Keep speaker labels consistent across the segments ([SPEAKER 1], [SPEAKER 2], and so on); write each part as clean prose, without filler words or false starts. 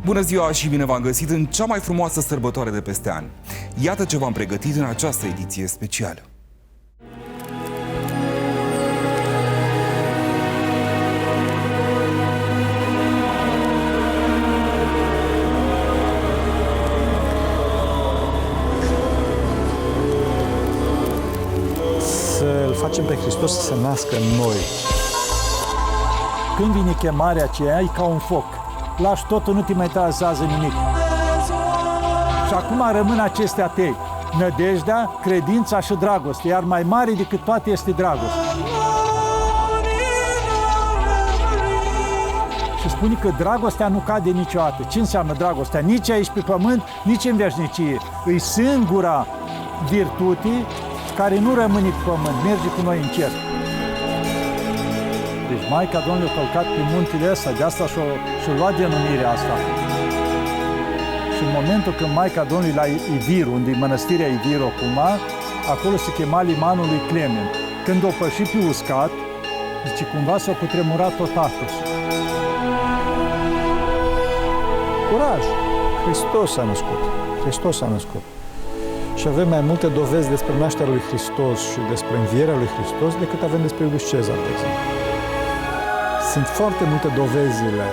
[SPEAKER 1] Bună ziua și bine v-am găsit în cea mai frumoasă sărbătoare de peste an. Iată ce v-am pregătit în această ediție specială.
[SPEAKER 2] Să-L facem pe Hristos să se nască în noi.
[SPEAKER 3] Când vine chemarea aceea, e ca un foc. Lași totul, nu te mai interesează nimic. Și acum rămân acestea trei: nădejdea, credința și dragostea. Iar mai mare decât toate este dragostea. Și spune că dragostea nu cade niciodată. Ce înseamnă dragostea? Nici aici pe pământ, nici în veșnicie. E singura virtute care nu rămâne pe pământ, merge cu noi în cer. Deci Maica Domnului a călcat pe muntele ăsta, de asta și-a luat denumirea asta. Și în momentul când Maica Domnului la Iviru, unde e mănăstirea Iviru acum, acolo se chema limanul lui Clement. Când o pășit pe uscat, zice, cumva s-a cutremurat tot Atos.
[SPEAKER 2] Curaj! Hristos s-a născut. Hristos s-a născut. Și avem mai multe dovezi despre nașterea lui Hristos și despre învierea lui Hristos decât avem despre Iulius Cezar, de exemplu. Sunt foarte multe dovezile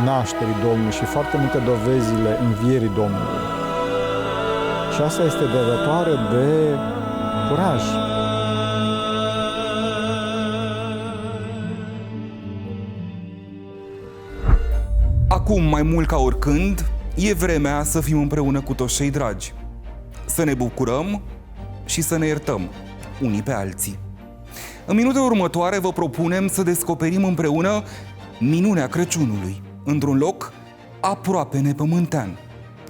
[SPEAKER 2] nașterii Domnului și foarte multe dovezile învierii Domnului. Și asta este dătătoare de curaj.
[SPEAKER 1] Acum, mai mult ca oricând, e vremea să fim împreună cu toți cei dragi. Să ne bucurăm și să ne iertăm unii pe alții. În minutele următoare vă propunem să descoperim împreună minunea Crăciunului, într-un loc aproape nepământean.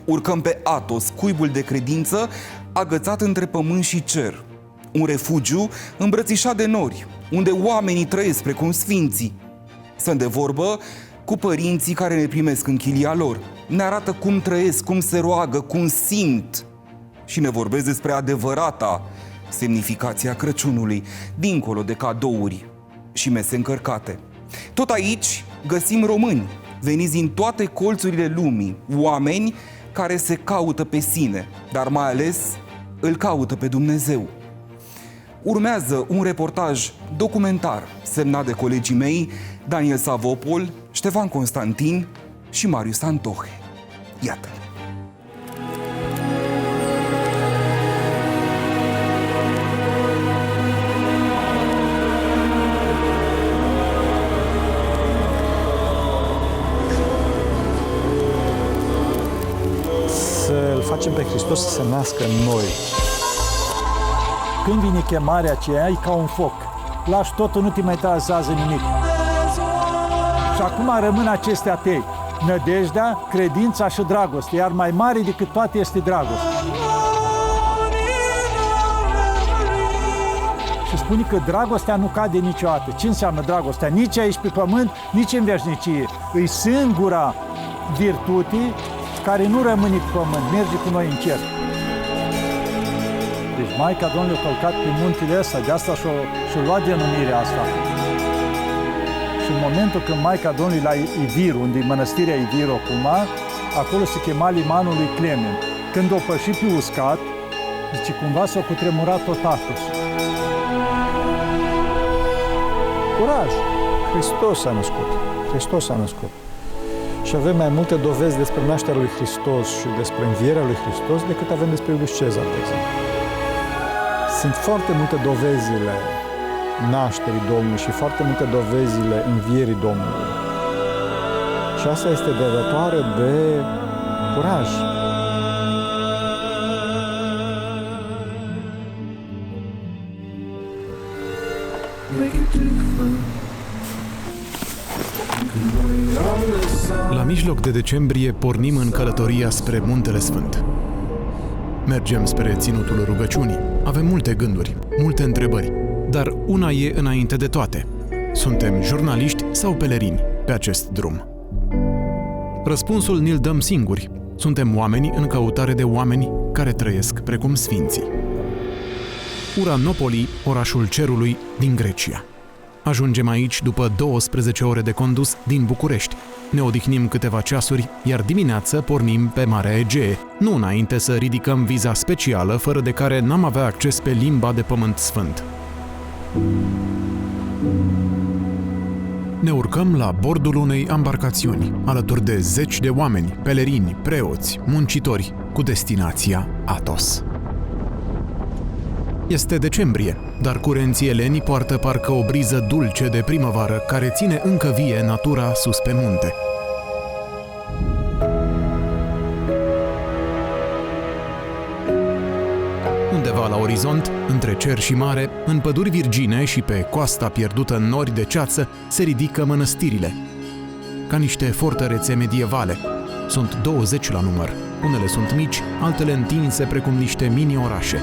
[SPEAKER 1] Urcăm pe Atos, cuibul de credință agățat între pământ și cer. Un refugiu îmbrățișat de nori, unde oamenii trăiesc precum sfinții. Sunt de vorbă cu părinții care ne primesc în chilia lor. Ne arată cum trăiesc, cum se roagă, cum simt. Și ne vorbesc despre adevărata semnificația Crăciunului, dincolo de cadouri și mese încărcate. Tot aici găsim români, veniți din toate colțurile lumii, oameni care se caută pe sine, dar mai ales îl caută pe Dumnezeu. Urmează un reportaj documentar semnat de colegii mei Daniel Savopol, Ștefan Constantin și Marius Antohe. Iată-l!
[SPEAKER 2] Să-L facem pe Hristos să se nască în noi.
[SPEAKER 3] Când vine chemarea aceea, e ca un foc. Lași totul, nu te mai interesează nimic. Și acum rămân acestea trei: nădejdea, credința și dragostea. Iar mai mare decât toate este dragostea. Și spune că dragostea nu cade niciodată. Ce înseamnă dragostea? Nici aici pe pământ, nici în veșnicie. E singura virtute care nu rămâne pe pământ, merge cu noi în cer. Deci Maica Domnului a călcat pe muntele ăsta, de asta și-a luat denumirea asta. Și în momentul când Maica Domnului la Iviru, unde e mănăstirea Iviru acum, acolo se chema limanul lui Clement. Când o pășit pe uscat, zice, cumva s-a cutremurat tot Atos.
[SPEAKER 2] Curaj! Hristos s-a născut. Hristos s-a născut. Și avem mai multe dovezi despre nașterea lui Hristos și despre învierea lui Hristos decât avem despre Iulius Cezar, de exemplu. Sunt foarte multe dovezile nașterii Domnului și foarte multe dovezile învierii Domnului. Și asta este dătătoare de curaj.
[SPEAKER 4] La mijloc de decembrie pornim în călătoria spre Muntele Sfânt. Mergem spre ținutul rugăciunii. Avem multe gânduri, multe întrebări, dar una e înainte de toate. Suntem jurnaliști sau pelerini pe acest drum? Răspunsul ni-l dăm singuri. Suntem oameni în căutare de oameni care trăiesc precum sfinții. Uranopoli, orașul cerului din Grecia. Ajungem aici după 12 ore de condus din București. Ne odihnim câteva ceasuri, iar dimineață pornim pe Marea Egee, nu înainte să ridicăm viza specială, fără de care n-am avea acces pe limba de pământ sfânt. Ne urcăm la bordul unei ambarcațiuni, alături de zeci de oameni, pelerini, preoți, muncitori, cu destinația Athos. Este decembrie, dar curenții eleni poartă parcă o briză dulce de primăvară care ține încă vie natura sus pe munte. Undeva la orizont, între cer și mare, în păduri virgine și pe coasta pierdută în nori de ceață, se ridică mănăstirile. Ca niște fortărețe medievale. Sunt 20 la număr. Unele sunt mici, altele întinse precum niște mini-orașe.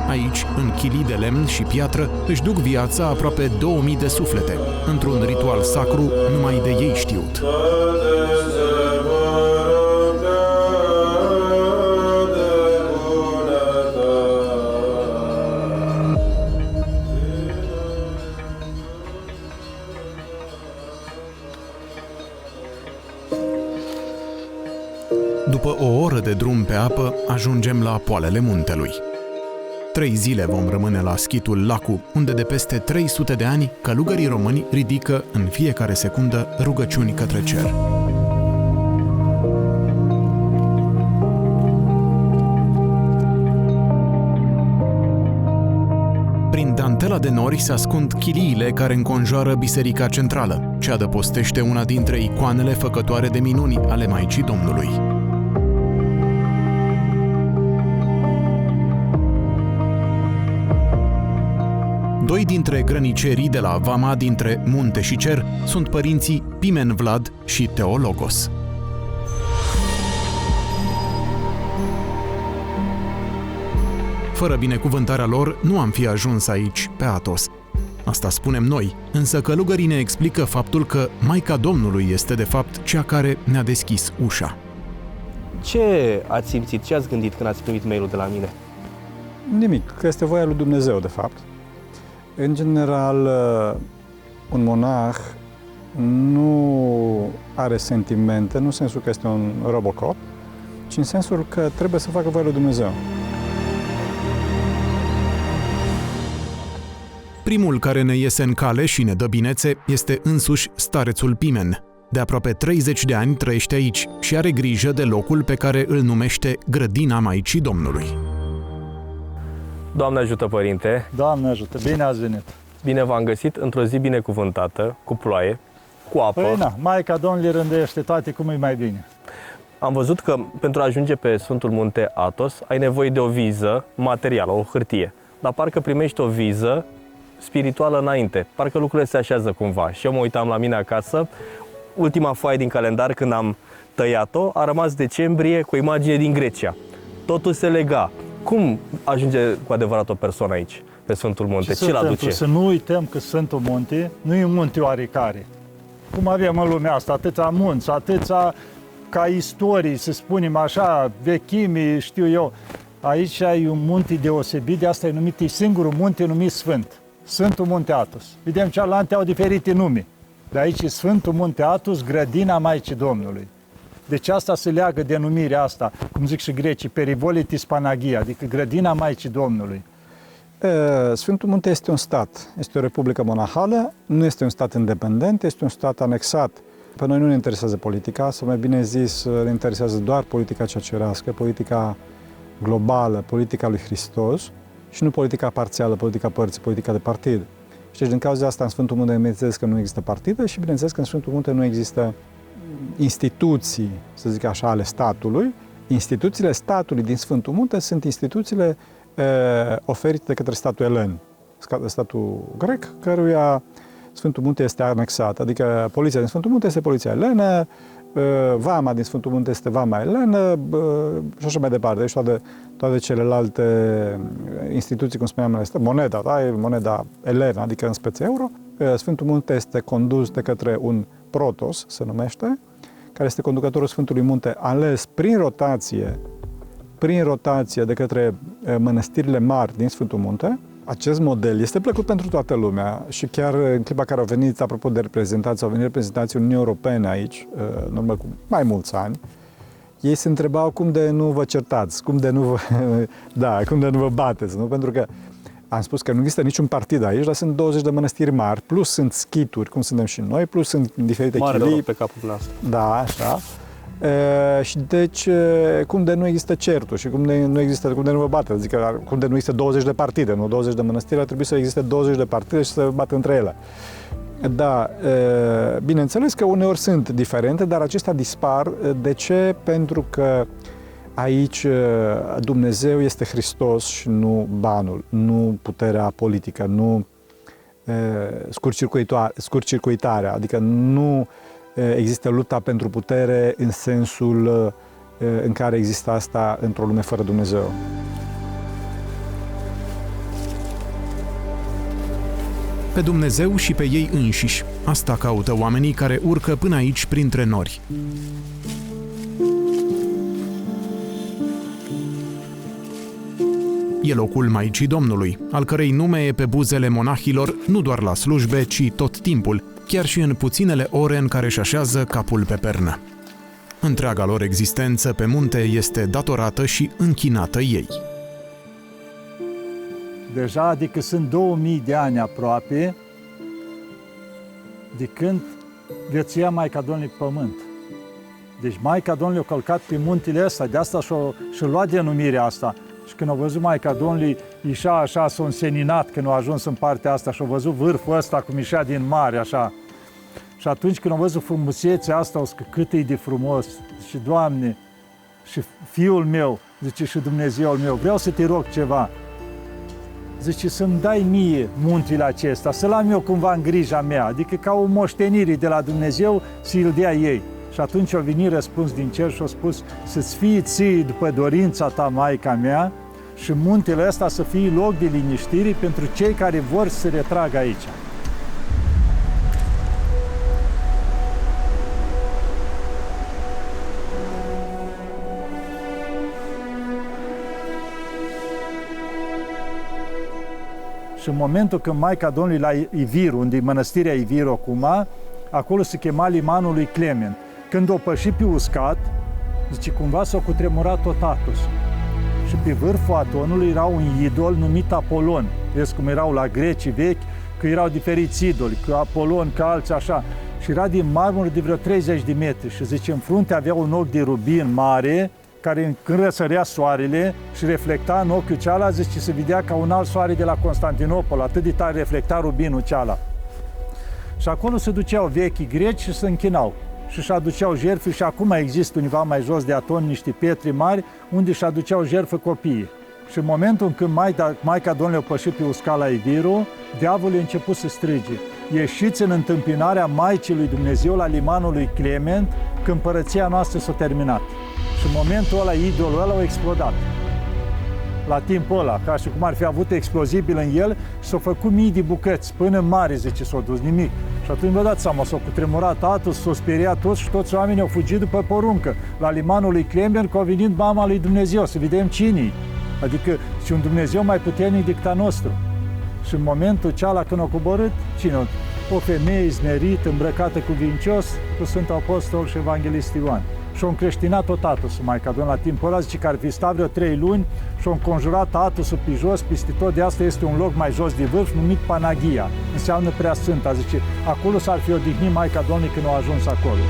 [SPEAKER 4] Aici, în chilii de lemn și piatră, își duc viața aproape 2000 de suflete, într-un ritual sacru numai de ei știut. După o oră de drum pe apă, ajungem la poalele muntelui. 3 zile vom rămâne la schitul Lacu, unde de peste 300 de ani călugării români ridică în fiecare secundă rugăciuni către cer. Prin dantela de nori se ascund chiliile care înconjoară biserica centrală, ce adăpostește una dintre icoanele făcătoare de minuni ale Maicii Domnului. Doi dintre grănicerii de la vama dintre munte și cer sunt părinții Pimen Vlad și Teologos. Fără binecuvântarea lor, nu am fi ajuns aici, pe Athos. Asta spunem noi, însă călugării ne explică faptul că Maica Domnului este de fapt cea care ne-a deschis ușa.
[SPEAKER 5] Ce ați simțit, ce ați gândit când ați primit mail-ul de la mine?
[SPEAKER 2] Nimic, că este voia lui Dumnezeu, de fapt. În general, un monah nu are sentimente, nu în sensul că este un Robocop, ci în sensul că trebuie să facă voia lui Dumnezeu.
[SPEAKER 4] Primul care ne iese în cale și ne dă binețe este însuși starețul Pimen. De aproape 30 de ani trăiește aici și are grijă de locul pe care îl numește Grădina Maicii Domnului.
[SPEAKER 5] Doamne ajută, Părinte!
[SPEAKER 3] Doamne ajută, bine ați venit!
[SPEAKER 5] Bine v-am găsit într-o zi binecuvântată, cu ploaie, cu apă.
[SPEAKER 3] Păi na, Maica Domnului rânduiește toate cum e mai bine.
[SPEAKER 5] Am văzut că pentru a ajunge pe Sfântul Munte Athos ai nevoie de o viză materială, o hârtie. Dar parcă primești o viză spirituală înainte. Parcă lucrurile se așează cumva. Și eu mă uitam la mine acasă, ultima foaie din calendar când am tăiat-o, a rămas decembrie cu o imagine din Grecia. Totul se lega. Cum ajunge cu adevărat o persoană aici, pe Sfântul Munte? Ce-l aduce?
[SPEAKER 3] Să nu uităm că Sfântul Munte nu e un munte oarecare. Cum avem în lumea asta, atâția munți, atâția ca istorii, să spunem așa, vechimi, știu eu. Aici e un munte deosebit, de asta e numit, e singurul munte numit Sfânt. Sfântul Munte Athos. Vedem, cealaltă au diferite nume. De aici e Sfântul Munte Athos, Grădina Maicii Domnului. Deci asta se leagă denumirea asta, cum zic și grecii, Perivolitis Panagia, adică Grădina Maicii Domnului.
[SPEAKER 2] Sfântul Munte este un stat, este o republică monahală, nu este un stat independent, este un stat anexat. Pe noi nu ne interesează politica, sau mai bine zis, ne interesează doar politica cea cerească, politica globală, politica lui Hristos și nu politica parțială, politica părții, politica de partid. Și deci, din cauza asta, în Sfântul Munte, bineînțeles că nu există partidă și, bineînțeles că în Sfântul Munte nu există instituții, să zic așa, ale statului. Instituțiile statului din Sfântul Munte sunt instituțiile oferite de către statul elen, statul grec, căruia Sfântul Munte este anexat. Adică poliția din Sfântul Munte este poliția elenă, vama din Sfântul Munte este vama elenă și așa mai departe. Deci toate celelalte instituții, cum spuneam, moneda, da? E moneda elenă, adică în speță euro. Sfântul Munte este condus de către un protos, se numește, care este conducătorul Sfântului Munte, ales prin rotație prin rotație de către mănăstirile mari din Sfântul Munte. Acest model este plăcut pentru toată lumea și chiar în clipa care au venit, apropo de reprezentanți, au venit reprezentanții Uniunii Europene aici, în urmă cu mai mulți ani. Ei se întrebau cum de nu vă certați, cum de nu vă bateți, nu? Pentru că am spus că nu există niciun partid aici, dar sunt 20 de mănăstiri mari, plus sunt schituri, cum suntem și noi, plus sunt diferite chilii.
[SPEAKER 5] Pe capul nostru.
[SPEAKER 2] Da, așa. Și deci, cum de nu există certuri și cum de nu vă bateți, adică cum de nu există 20 de partide, nu 20 de mănăstiri, ar trebui să existe 20 de partide și să bată între ele. Da, bineînțeles că uneori sunt diferente, dar acestea dispar. De ce? Pentru că aici Dumnezeu este Hristos și nu banul, nu puterea politică, nu scurt-circuitarea, adică nu există lupta pentru putere în sensul în care există asta într-o lume fără Dumnezeu.
[SPEAKER 4] Pe Dumnezeu și pe ei înșiși. Asta caută oamenii care urcă până aici printre nori. E locul Maicii Domnului, al cărei nume e pe buzele monahilor nu doar la slujbe, ci tot timpul, chiar și în puținele ore în care își așează capul pe pernă. Întreaga lor existență pe munte este datorată și închinată ei.
[SPEAKER 3] Deja, adică sunt 2000 de ani aproape de când viețuia Maica Domnului pe pământ. Deci Maica Domnului a călcat pe muntele ăsta, de asta și-a luat denumirea asta. Și când a văzut Maica Domnului, ieșea așa, s-a înseninat când a ajuns în partea asta și a văzut vârful ăsta cum ieșea din mare, așa. Și atunci când a văzut frumusețea asta, o zice, cât e de frumos. Zice, Doamne, și Fiul meu, zice, și Dumnezeul meu, vreau să te rog ceva. Zice, să-mi dai mie muntele acesta, să-l am eu cumva în grija mea, adică ca o moștenire de la Dumnezeu să-l dea ei. Și atunci a venit răspuns din cer și a spus, să-ți fie ție după dorința ta, Maica mea, și muntele ăsta să fie loc de liniștire pentru cei care vor să se retragă aici. Și în momentul când Maica Domnului la Iviru, unde e mănăstirea Iviru acum, acolo se chema limanul lui Clement. Când o păși pe uscat, zice, cumva s-a cutremurat tot Atosul. Și pe vârful Atonului era un idol numit Apolon. Vezi cum erau la grecii vechi, că erau diferiți idoli, că Apolon, că alții așa. Și era din marmură de vreo 30 de metri. Și zice, în frunte avea un ochi de rubin mare, care când răsărea soarele și reflecta în ochiul ceala, zice, se vedea ca un alt soare de la Constantinopol, atât de tare reflecta rubinul ceala. Și acolo se duceau vechii greci și se închinau. Și își aduceau jertfe și acum există undeva mai jos de Aton niște pietre mari unde își aduceau jertfe copiii. Și în momentul în când Maica Domnului a pășit pe uscat la Iviru, diavolul a început să strige, ieșiți în întâmpinarea Maicii lui Dumnezeu la limanul lui Clement, că împărăția noastră s-a terminat. Și în momentul ăla, idolul ăla a explodat. La timpul ăla, ca și cum ar fi avut explozibil în el și s-au făcut mii de bucăți, până în mare, zice, s-au dus nimic. Și atunci vă dați seama, s-au cutremurat Atos, s-au speriat toți și toți oamenii au fugit după poruncă. La limanul lui Clement, că a venit mama lui Dumnezeu, să vedem cine-i. Adică și un Dumnezeu mai puternic decât a nostru. Și în momentul ceala când a coborât, cine? O femeie izmerită, îmbrăcată cuvincios, cu Sfântul Apostol și Evanghelist Ioan. Și-a încreștinat tot Atosul, Maica Domnului, la timpul ăla, zice că ar fi stat vreo 3 luni și-a înconjurat Atosul pe jos, peste tot, de asta este un loc mai jos de vârf, numit Panagia, înseamnă Prea Sfânta, zice, acolo s-ar fi odihnit Maica Domnului când a ajuns acolo.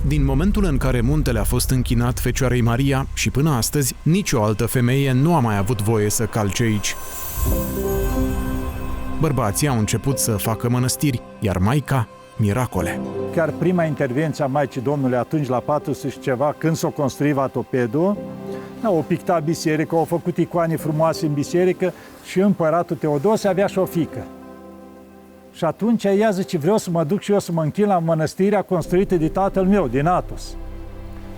[SPEAKER 4] Din momentul în care muntele a fost închinat Fecioarei Maria și până astăzi, nicio altă femeie nu a mai avut voie să calce aici. Bărbații au început să facă mănăstiri, iar Maica, miracole.
[SPEAKER 3] Chiar prima intervenție a Maicii Domnului atunci la 400 și ceva, când s-a construit Vatopedul, au pictat biserică, au făcut icoane frumoase în biserică și împăratul Teodosie avea și o fiică. Și atunci ea zice, vreau să mă duc și eu să mă închin la mănăstirea construită de tatăl meu, din Atos.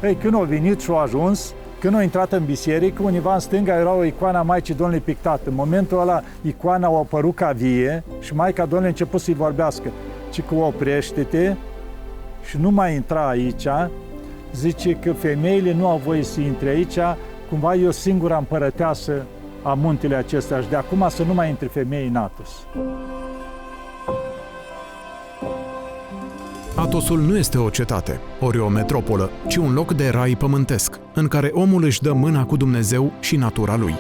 [SPEAKER 3] Ei, când au venit și au ajuns, când au intrat în biserică, univa în stânga era o icoană a Maicii Domnului pictată. În momentul ăla, icoana a apărut ca vie și Maica Domnului a început să-i vorbească. Ci că oprește-te și nu mai intra aici, zice că femeile nu au voie să intre aici, cumva e o singură împărăteasă a muntele acesta și de acum să nu mai intre femei în Athos.
[SPEAKER 4] Atosul nu este o cetate, ori o metropolă, ci un loc de rai pământesc, în care omul își dă mâna cu Dumnezeu și natura lui.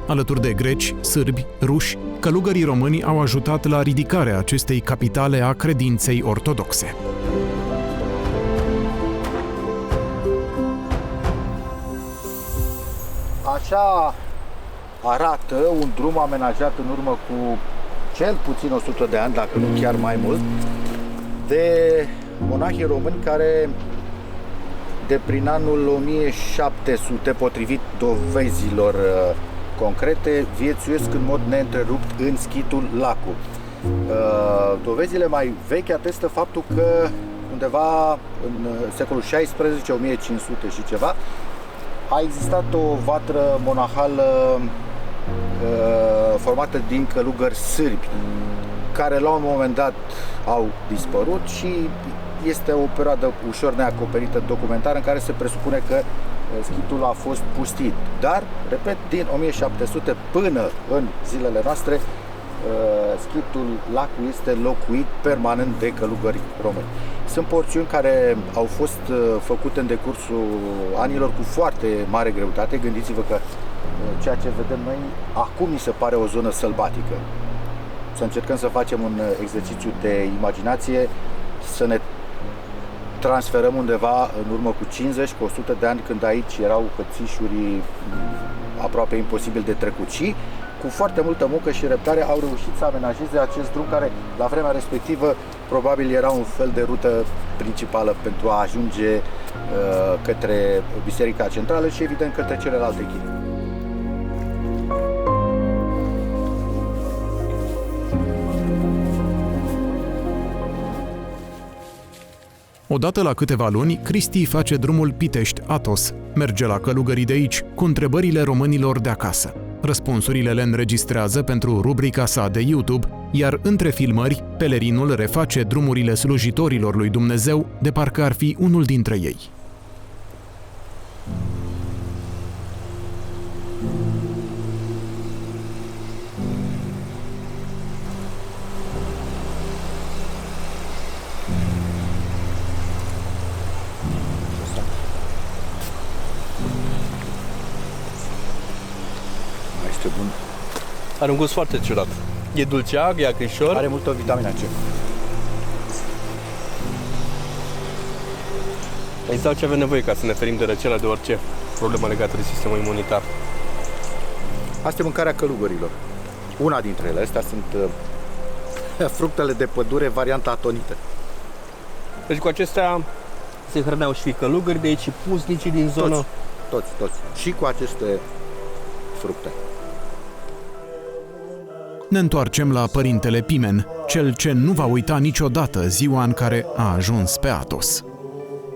[SPEAKER 4] Alături de greci, sârbi, ruși, călugării români au ajutat la ridicarea acestei capitale a credinței ortodoxe.
[SPEAKER 6] Așa arată un drum amenajat în urmă cu cel puțin 100 de ani, dacă nu chiar mai mult, de monahii români care de prin anul 1700, potrivit dovezilor concrete, viețuiesc în mod neîntrerupt în schitul Lacu. Dovezile mai vechi atestă faptul că undeva în secolul 16, 1500 și ceva, a existat o vatră monahală formată din călugări sârbi, care la un moment dat au dispărut și este o perioadă ușor neacoperită documentară în care se presupune că schitul a fost pustit. Dar, repet, din 1700 până în zilele noastre, schitul Lacu este locuit permanent de călugări români. Sunt porțiuni care au fost făcute în decursul anilor cu foarte mare greutate. Gândiți-vă că ceea ce vedem noi acum mi se pare o zonă sălbatică. Să încercăm să facem un exercițiu de imaginație, să ne transferăm undeva în urmă cu 50, cu 100 de ani, când aici erau hățișuri aproape imposibil de trecut și cu foarte multă muncă și răbdare au reușit să amenajeze acest drum care la vremea respectivă probabil era un fel de rută principală pentru a ajunge către Biserica Centrală și evident către celelalte chini.
[SPEAKER 4] Odată la câteva luni, Cristi face drumul Pitești-Athos. Merge la călugării de aici cu întrebările românilor de acasă. Răspunsurile le înregistrează pentru rubrica sa de YouTube, iar între filmări, pelerinul reface drumurile slujitorilor lui Dumnezeu, de parcă ar fi unul dintre ei.
[SPEAKER 6] Este bun.
[SPEAKER 5] Are un gust foarte ciudat. E dulceag, e acrișor.
[SPEAKER 6] Are multă vitamina C.
[SPEAKER 5] Exact ce avem nevoie ca să ne ferim de răceală, de orice problemă legată de sistemul imunitar.
[SPEAKER 6] Asta e mâncarea călugărilor. Una dintre ele. Astea sunt fructele de pădure, varianta atonită.
[SPEAKER 5] Deci cu acestea se hrăneau și călugări de aici și pusnicii din zonă.
[SPEAKER 6] Toți. Și cu aceste fructe.
[SPEAKER 4] Ne întoarcem la părintele Pimen, cel ce nu va uita niciodată ziua în care a ajuns pe Athos.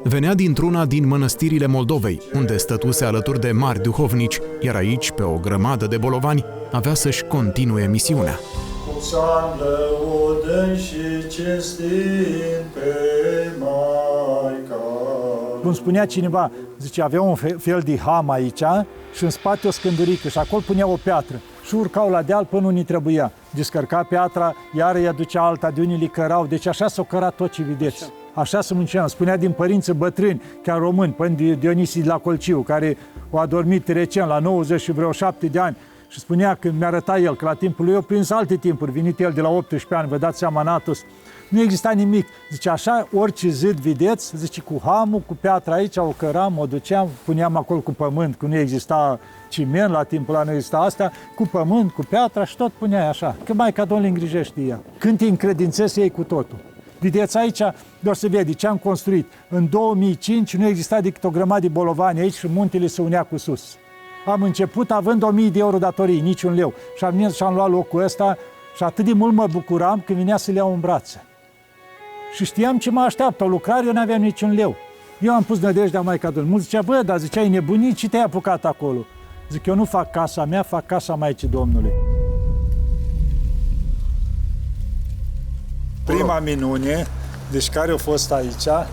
[SPEAKER 4] Venea dintr-una din mănăstirile Moldovei, unde stătuse alături de mari duhovnici, iar aici, pe o grămadă de bolovani, avea să-și continue misiunea.
[SPEAKER 7] Cu psalm lăudând și cinstind pe Maica.
[SPEAKER 3] Cum spunea cineva, zice, avea un fel de ham aici și în spate o scândurică și acolo punea o piatră. Și urcau la deal până unii trebuia. Descărca piatra, iar îi aducea alta, de unii li cărau. Deci așa s-o căra tot ce vedeți. Așa se muncea. Spunea din părinți bătrâni, chiar români, până Dionisie de la Colciu, care o adormit recent la 90 și vreo 7 de ani. Și spunea, când mi-arăta el, că la timpul lui eu prins alte timpuri, venit el de la 18 ani, vă dați seama, în Athos, nu exista nimic. Zice, așa, orice zid vedeți, zice, cu hamul, cu piatra aici, o căram, o duceam, puneam acolo cu pământ, că nu exista ciment, la timpul ăla nu exista asta, cu pământ, cu piatra și tot puneai așa, că Maica Domnului îngrijește ea. Când te încredințezi, ei cu totul. Vedeți aici, doar să vede ce am construit. În 2005 nu exista decât o grămadă de bolovani aici și muntele se unea cu sus. Am început având 1000 de euro datorii, niciun leu. Și am mers și am luat locul ăsta și atât de mult mă bucuram când vinea să le iau în brațe. Și știam ce mă așteaptă, o lucrare, eu n-aveam niciun leu. Eu am pus nădejdea Maica Domnului. Mulți zicea, bă, dar zicea, ai nebunit, ce te-ai apucat acolo? Zic, eu nu fac casa mea, fac casa Maicii Domnului. prima minune, deci care a fost aici, a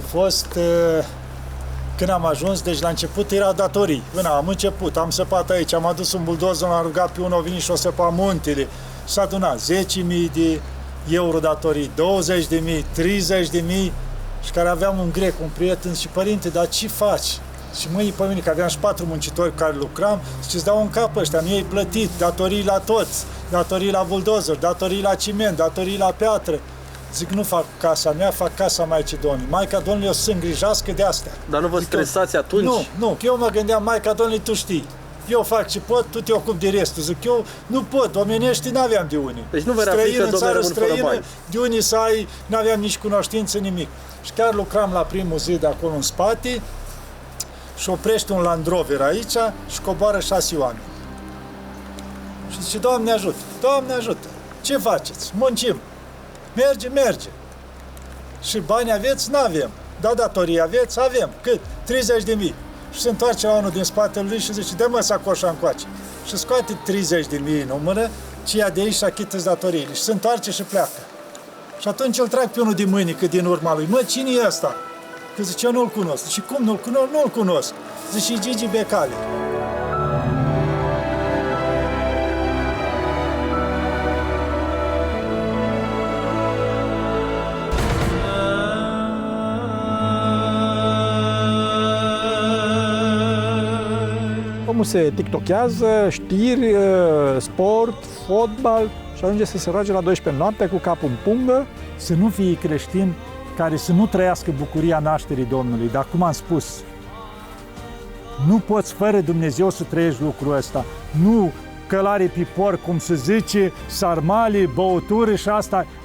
[SPEAKER 3] fost când am ajuns, deci la început era datorii. Până am început, am săpat aici, am adus un buldozer, l-am rugat pe unul, a venit și o săpa muntele. S-a adunat 10.000 de euro datorii, 20.000, 30.000 și care aveam un grec, un prieten, și părinte, dar ce faci? Și măi, pe mine, că aveam și 4 muncitori cu care lucram, și îți dau un cap ăștia, nu ei plătit, datorii la toți, datorii la buldozer, datorii la ciment, datorii la piatră. Zic, nu fac casa mea, fac casa Maicii Domnului. Maica Domnului o să se îngrijească de astea.
[SPEAKER 5] Dar nu vă stresați atunci?
[SPEAKER 3] Nu, eu mă gândeam, Maica Domnului, tu știi. Eu fac ce pot, tu te ocupi de restul. Zic, eu nu pot, omenești n-aveam de unii.
[SPEAKER 5] Deci nu vă era frică, Domnule, rămân fără bani.
[SPEAKER 3] De unii să ai, n-aveam nici cunoștință, nimic. Și chiar lucram la primul zid acolo în spate și oprește un Land Rover aici și coboară 6 oameni. Și zice, Doamne ajută, Doamne ajută, ce faceți? Muncim. Merge. Și bani aveți? N-avem. Da, datorii aveți? Avem. Cât? 30.000. Și se întoarce la unul din spatele lui și zice, dă-mă sacoșa încoace. Și scoate 30.000 în numără, ce ia de aici și achită-ți datoriile. Și se întoarce și pleacă. Și atunci îl trag pe unul din mâini, din urma lui. Mă, cine e ăsta? Că zice, eu nu-l cunosc. Și cum nu-l cunosc? Nu-l cunosc. Zice, Gigi Becali.
[SPEAKER 2] Omul se tiktokează, știri, sport, fotbal și ajunge să se roage la 12 noaptea cu capul în pungă.
[SPEAKER 3] Să nu fie creștin care să nu trăiască bucuria nașterii Domnului. Dar cum am spus, nu poți fără Dumnezeu să trăiești lucrul ăsta. Nu călare pe porc, cum se zice, sarmale, băutură și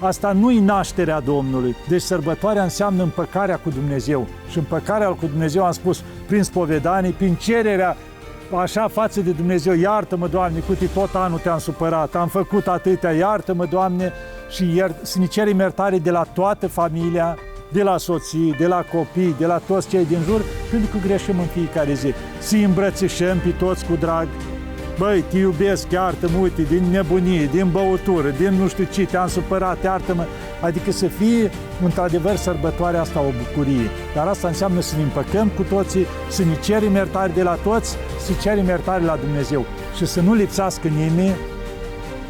[SPEAKER 3] asta nu-i nașterea Domnului. Deci sărbătoarea înseamnă împăcarea cu Dumnezeu. Și împăcarea cu Dumnezeu, am spus, prin spovedanie, prin cererea așa față de Dumnezeu, iartă-mă, Doamne, cu tot anul te-am supărat, am făcut atâtea, iartă-mă, Doamne, și să ne cerem iertare de la toată familia, de la soții, de la copii, de la toți cei din jur, pentru că greșim în fiecare zi. Să-i îmbrățișăm pe toți cu drag. Băi, te iubesc, iartă-mă, uite, din nebunie, din băutură, din nu știu ce, te-am supărat, iartă-mă. Adică să fie, într-adevăr, sărbătoarea asta o bucurie. Dar asta înseamnă să ne împăcăm cu toții, să ne cerem iertare de la toți, să cerem iertare la Dumnezeu. Și să nu lipsească nimeni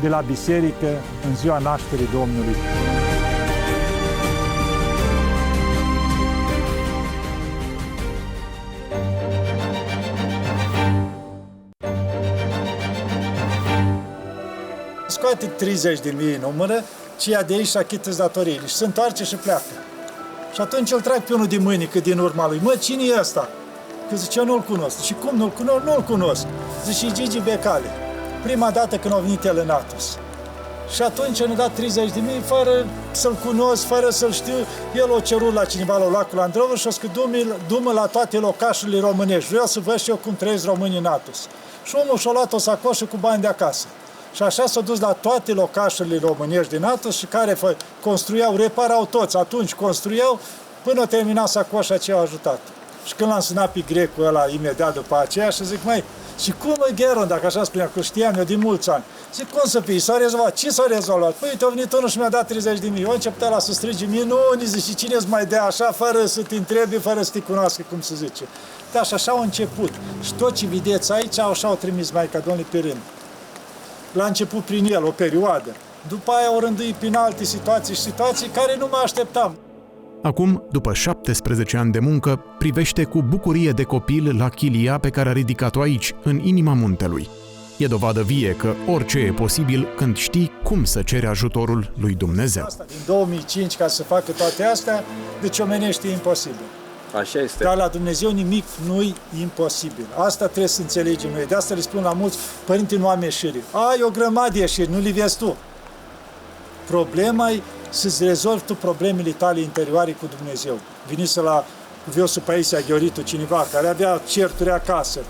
[SPEAKER 3] de la biserică în ziua nașterii Domnului. Scoate 30.000 în numără, ce ia de aici și achită-ți datoriile. Și se întoarce și pleacă. Și atunci îl trag pe unul din mâini, din urma lui. Mă, cine e ăsta? Că zice, eu nu-l cunosc. Și cum nu-l cunosc? Nu-l cunosc. Zice, Gigi Becali. Prima dată când a venit el în Atos. Și atunci ne-a dat 30.000 fără să-l cunosc, fără să-l știu. El o cerut la cineva la lacul Androver și o zis că du-mă la toate locașurile românești. Vreau să văd și eu cum trăiesc românii în Atos. Și omul și-a luat o sacoșă cu bani de acasă. Și așa s-a dus la toate locașurile românești din Atos și care construiau, reparau toți. Atunci construiau până termina sacoșa ce au ajutat. Și când l-am sunat pe grecul ăla imediat după aceea și zic, măi, și cum e Gheron, dacă așa spunea, că știam eu din mulți ani. Zic, cum să fie? S-a rezolvat. Ce s-a rezolvat? Păi, uite, a venit unul și mi-a dat 30.000. Eu început la să strige minuni, zice, cine-ți mai dea așa, fără să te întrebi, fără să te cunoască, cum se zice. Da, și așa au început. Și tot ce vedeți aici, așa au trimis Maica Domnului pe rând. La început prin el, o perioadă. După aia au rânduit prin alte situații care nu mă așteptam.
[SPEAKER 4] Acum, după 17 ani de muncă, privește cu bucurie de copil la chilia pe care a ridicat-o aici, în inima muntelui. E dovadă vie că orice e posibil când știi cum să ceri ajutorul lui Dumnezeu.
[SPEAKER 3] Asta, din 2005, ca să facă toate astea, deci omenește e imposibil.
[SPEAKER 5] Așa este.
[SPEAKER 3] Dar la Dumnezeu nimic nu-i imposibil. Asta trebuie să înțelegem noi. De asta le spun la mulți, părinte, nu am ieșiri. Ai o grămadă de ieșiri, nu le vezi tu. Problema e să-ți rezolvi tu problemele tale interioare cu Dumnezeu. Vinise la Viosul Paisia Gheoritu, cineva care avea certuri acasă,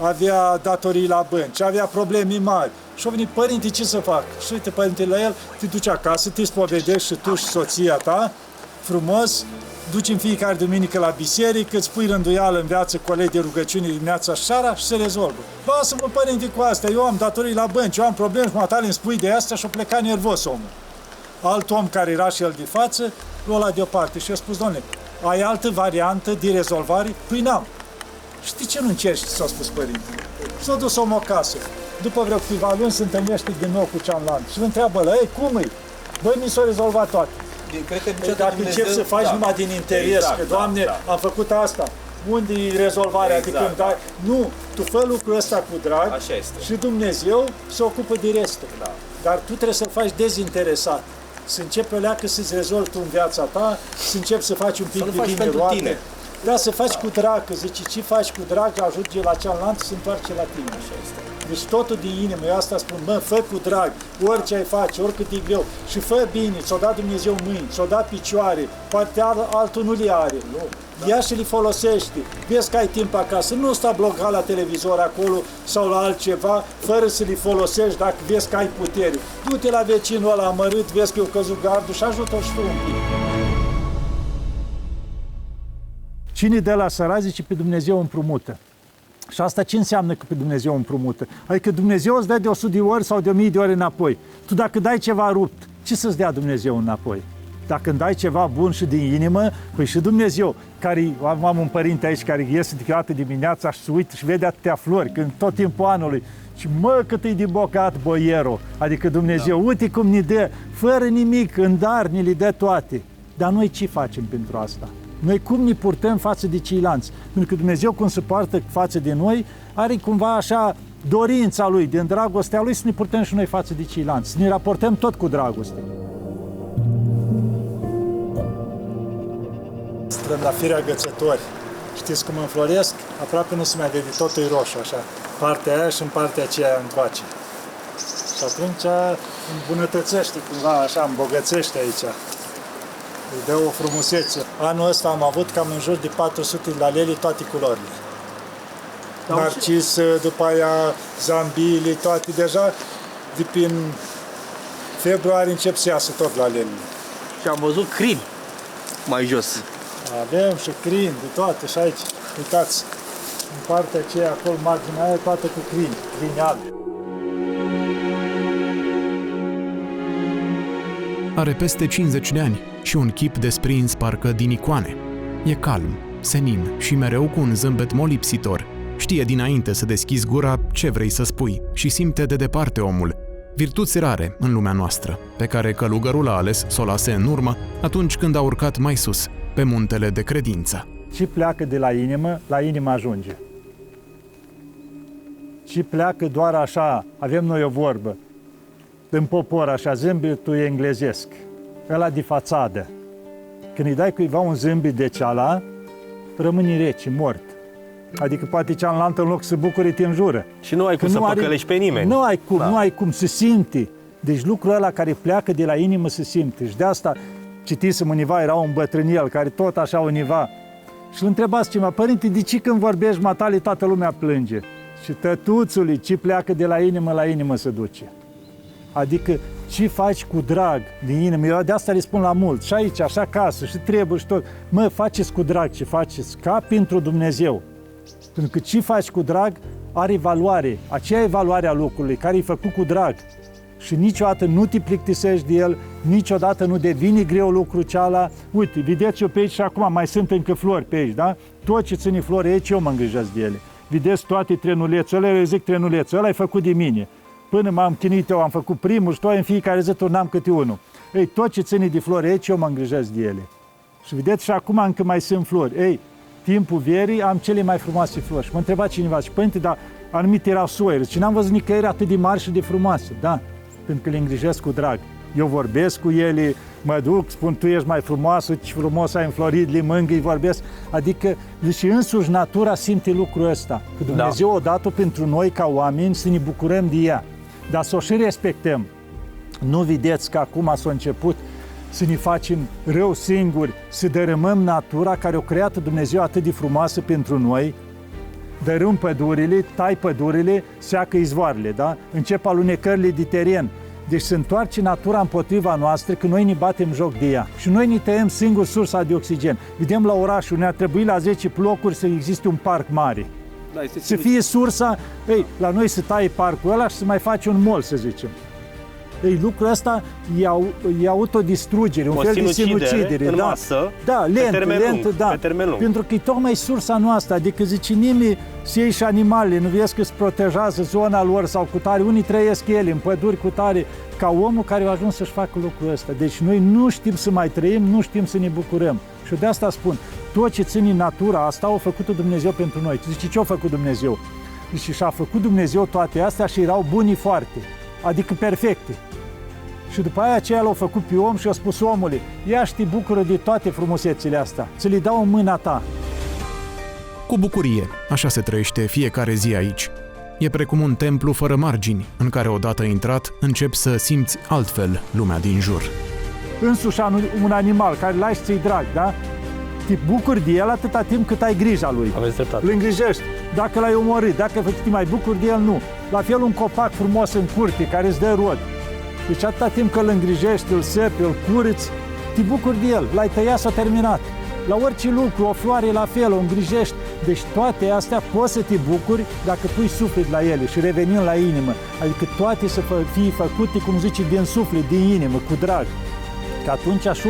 [SPEAKER 3] avea datorii la bănci, avea probleme mari. Și a venit, părinte, ce să fac? Și uite, părinte, la el, te duci acasă, te spovedești și tu și soția ta, frumos, duci în fiecare duminică la biserică, îți pui rânduială în viață colegi de rugăciune dimineața și seara și se rezolvă. Lasă-mă, părinte, cu asta, eu am datorii la bănci, eu am probleme cu matale, îmi spui de asta și o pleca nervos omul. alt om care era și el de față, l-a luat deoparte și a spus, doamne, ai altă variantă de rezolvare? Păi n-am. Știi ce nu încerci, s-a spus părintele? S-a dus omul acasă. După vreo câteva luni se întâlnește din nou cu cealaltă și îl întreabă la ei, cum e? Băi, mi s-a rezolvat toate.
[SPEAKER 1] Cred că
[SPEAKER 3] Dacă începi să faci numai din interes, că, Doamne, am făcut asta, unde e rezolvarea de când dai? Nu, tu fă lucrul ăsta cu drag și Dumnezeu se ocupă de restul. Dar tu trebuie să-l faci dezinteresat. Să începi o leacă să-ți rezolvi tu în viața ta, să începi să faci un pic de bine roate. Da, să faci cu drag, că zice, ce faci cu drag, ajunge la cealaltă, se întoarce la tine. Deci totul din inimă, eu asta spun, mă, fă cu drag, orice ai face, oricât e greu, și fă bine, ți-o dat Dumnezeu mâini, ți-o dat picioare, poate altul nu le are. Ia și le folosește, vezi că ai timp acasă, nu sta blocat la televizor acolo sau la altceva, fără să le folosești dacă vezi că ai putere. Du-te la vecinul ăla amărât, vezi că eu căzut gardul și ajută-l și tu un pic. Cine de la săraci, zice, pe Dumnezeu împrumută. Și asta ce înseamnă că pe Dumnezeu împrumută? Adică Dumnezeu îți dă de 100 de ori sau de 1000 de ori înapoi. Tu dacă dai ceva rupt, ce să-ți dea Dumnezeu înapoi? Dacă îmi dai ceva bun și din inimă, păi și Dumnezeu, care, am un părinte aici care iese câteodată dimineața și se uită și vede atâtea flori, când tot timpul anului, și mă, cât e de bogat boierul, adică Dumnezeu, uite cum ne dă, fără nimic, în dar ne le dă toate. Dar noi ce facem pentru asta? Noi cum ne purtăm față de ceilalți? Pentru că Dumnezeu cum se poartă față de noi, are cumva așa dorința Lui, din dragostea Lui, să ne purtăm și noi față de ceilalți, să ne raportăm tot cu dragoste. Strâm la firea Gățători. Știți cum înfloresc? Aproape nu se mai vede, totul e roșu, așa. Partea aia și în partea aceea încoace. Și atunci îmbunătățește cumva, așa, îmbogățește aici. Îi dă o frumusețe. Anul ăsta am avut cam în jur de 400 de laleli, toate culorile. Narcis, după aia zambili, toate deja, de prin februarie încep să iasă tot lalelile.
[SPEAKER 8] Și am văzut crini mai jos.
[SPEAKER 3] Avem și crini, de toate, și aici, uitați, în partea aceea, acolo, marginea aia, toată cu crini albe.
[SPEAKER 4] Are peste 50 de ani și un chip desprins parcă din icoane. E calm, senin și mereu cu un zâmbet molipsitor. Știe dinainte să deschizi gura ce vrei să spui și simte de departe omul. Virtuți rare în lumea noastră, pe care călugărul a ales să o lase în urmă atunci când a urcat mai sus, pe muntele de credință.
[SPEAKER 3] Ce pleacă de la inimă ajunge. Ce pleacă doar așa, avem noi o vorbă, în popor, așa, zâmbetul englezesc, ăla de fațadă. Când îi dai cuiva un zâmbet de ceala, rămâne rece, mort. Adică poate cealaltă în loc să bucure, te înjură.
[SPEAKER 5] Și nu ai cum să păcălești pe nimeni.
[SPEAKER 3] Nu ai cum, nu ai cum, se simte. Deci lucrul ăla care pleacă de la inimă se simte. Și de asta citisem univa, era un bătrânel care tot așa univa. Și îl întrebați ceva, părinte, de ce când vorbești matale toată lumea plânge? Și tătuțule, ce pleacă de la inimă se duce. Adică ce faci cu drag din inimă, eu de asta le spun la mult, și aici, așa acasă, și trebuie și tot. Mă, faceți cu drag ce faceți, ca pentru Dumnezeu. Pentru că ce faci cu drag are valoare, aceea e valoarea lucrului, care e făcut cu drag. Și niciodată nu te plictisești de el, niciodată nu devine greu lucrul ceala. Uite, vedeți eu pe aici și acum mai sunt încă flori pe aici, da? Tot ce ține flori aici, eu mă îngrijesc de ele. Vedeți toate trenulețul ăla, eu zic trenulețul ăla e făcut de mine. Până m-am chinuit eu, am făcut primul și în fiecare zi turnam câte unul. Ei, tot ce ține de flori aici, eu mă îngrijesc de ele. Și vedeți, și acum încă mai sunt flori. Ei, timpul verii am cele mai frumoase flori. Și mă întreba cineva, și părinte, dar anumite erau soiere. Și n-am văzut nicăieri atât de mari și de frumoase. Da, pentru că le îngrijesc cu drag. Eu vorbesc cu ele, mă duc, spun, tu ești mai frumoasă, ce frumos ai înflorit, le mângâi, vorbesc. Adică, deci însuși natura simte lucrul ăsta. Că Dumnezeu o dat-o pentru noi ca oameni să ne bucurăm de ea. Dar să o și respectăm. Nu vedeți că acum s-a început să ne facem rău singuri, să dărâmăm natura care o creat Dumnezeu atât de frumoasă pentru noi, dărâm pădurile, tai pădurile, seacă izvoarele, da? Încep alunecările de teren. Deci se întoarce natura împotriva noastră că noi ne batem joc de ea. Și noi ne tăiem singur sursa de oxigen. Vedem la orașul, ne-ar trebui la 10 blocuri să existe un parc mare.
[SPEAKER 8] Da,
[SPEAKER 3] să fie sursa, ei, la noi se taie parcul ăla și să mai face un mall, să zicem. Ei, lucrul ăsta e autodistrugere, un fel de sinucidere.
[SPEAKER 5] în
[SPEAKER 3] Da,
[SPEAKER 5] masă,
[SPEAKER 3] da, lent,
[SPEAKER 5] pe termen lung.
[SPEAKER 3] Pentru că e tocmai sursa noastră, adică zice nimeni să iei și animalele, nu vezi că îți protejează zona lor sau cu tare, unii trăiesc ele în păduri cu tare, ca omul care a ajuns să-și facă lucrul ăsta. Deci noi nu știm să mai trăim, nu știm să ne bucurăm. Și de asta spun, tot ce ține natura asta a făcut Dumnezeu pentru noi. Zice, ce a făcut Dumnezeu? Zice, și-a făcut Dumnezeu toate astea și erau buni foarte, adică perfecte. Și după aia aceea l-a făcut pe om și a spus omului, ia și te bucură de toate frumusețile astea, ți le dau în mâna ta.
[SPEAKER 4] Cu bucurie, așa se trăiește fiecare zi aici. E precum un templu fără margini, în care odată intrat, începi să simți altfel lumea din jur.
[SPEAKER 3] Însuși un animal care l-ai și ți-i drag, da? Te bucuri de el atâta timp cât ai grija lui.
[SPEAKER 5] Aveți dreptate.
[SPEAKER 3] Îl îngrijești. Dacă l-ai omorât, dacă te mai bucuri de el, nu. La fel un copac frumos în curte care îți dă rod. Deci atâta timp că îl îngrijești, îl sepi, îl curiți, te bucuri de el. L-ai tăiat, s-a terminat. La orice lucru, o floare la fel, o îngrijești. Deci toate astea poți să te bucuri dacă pui suflet la ele și revenim la inimă. Adică toate să fie făcute, cum zice, din suflet, din inimă, cu drag. Că atunci așa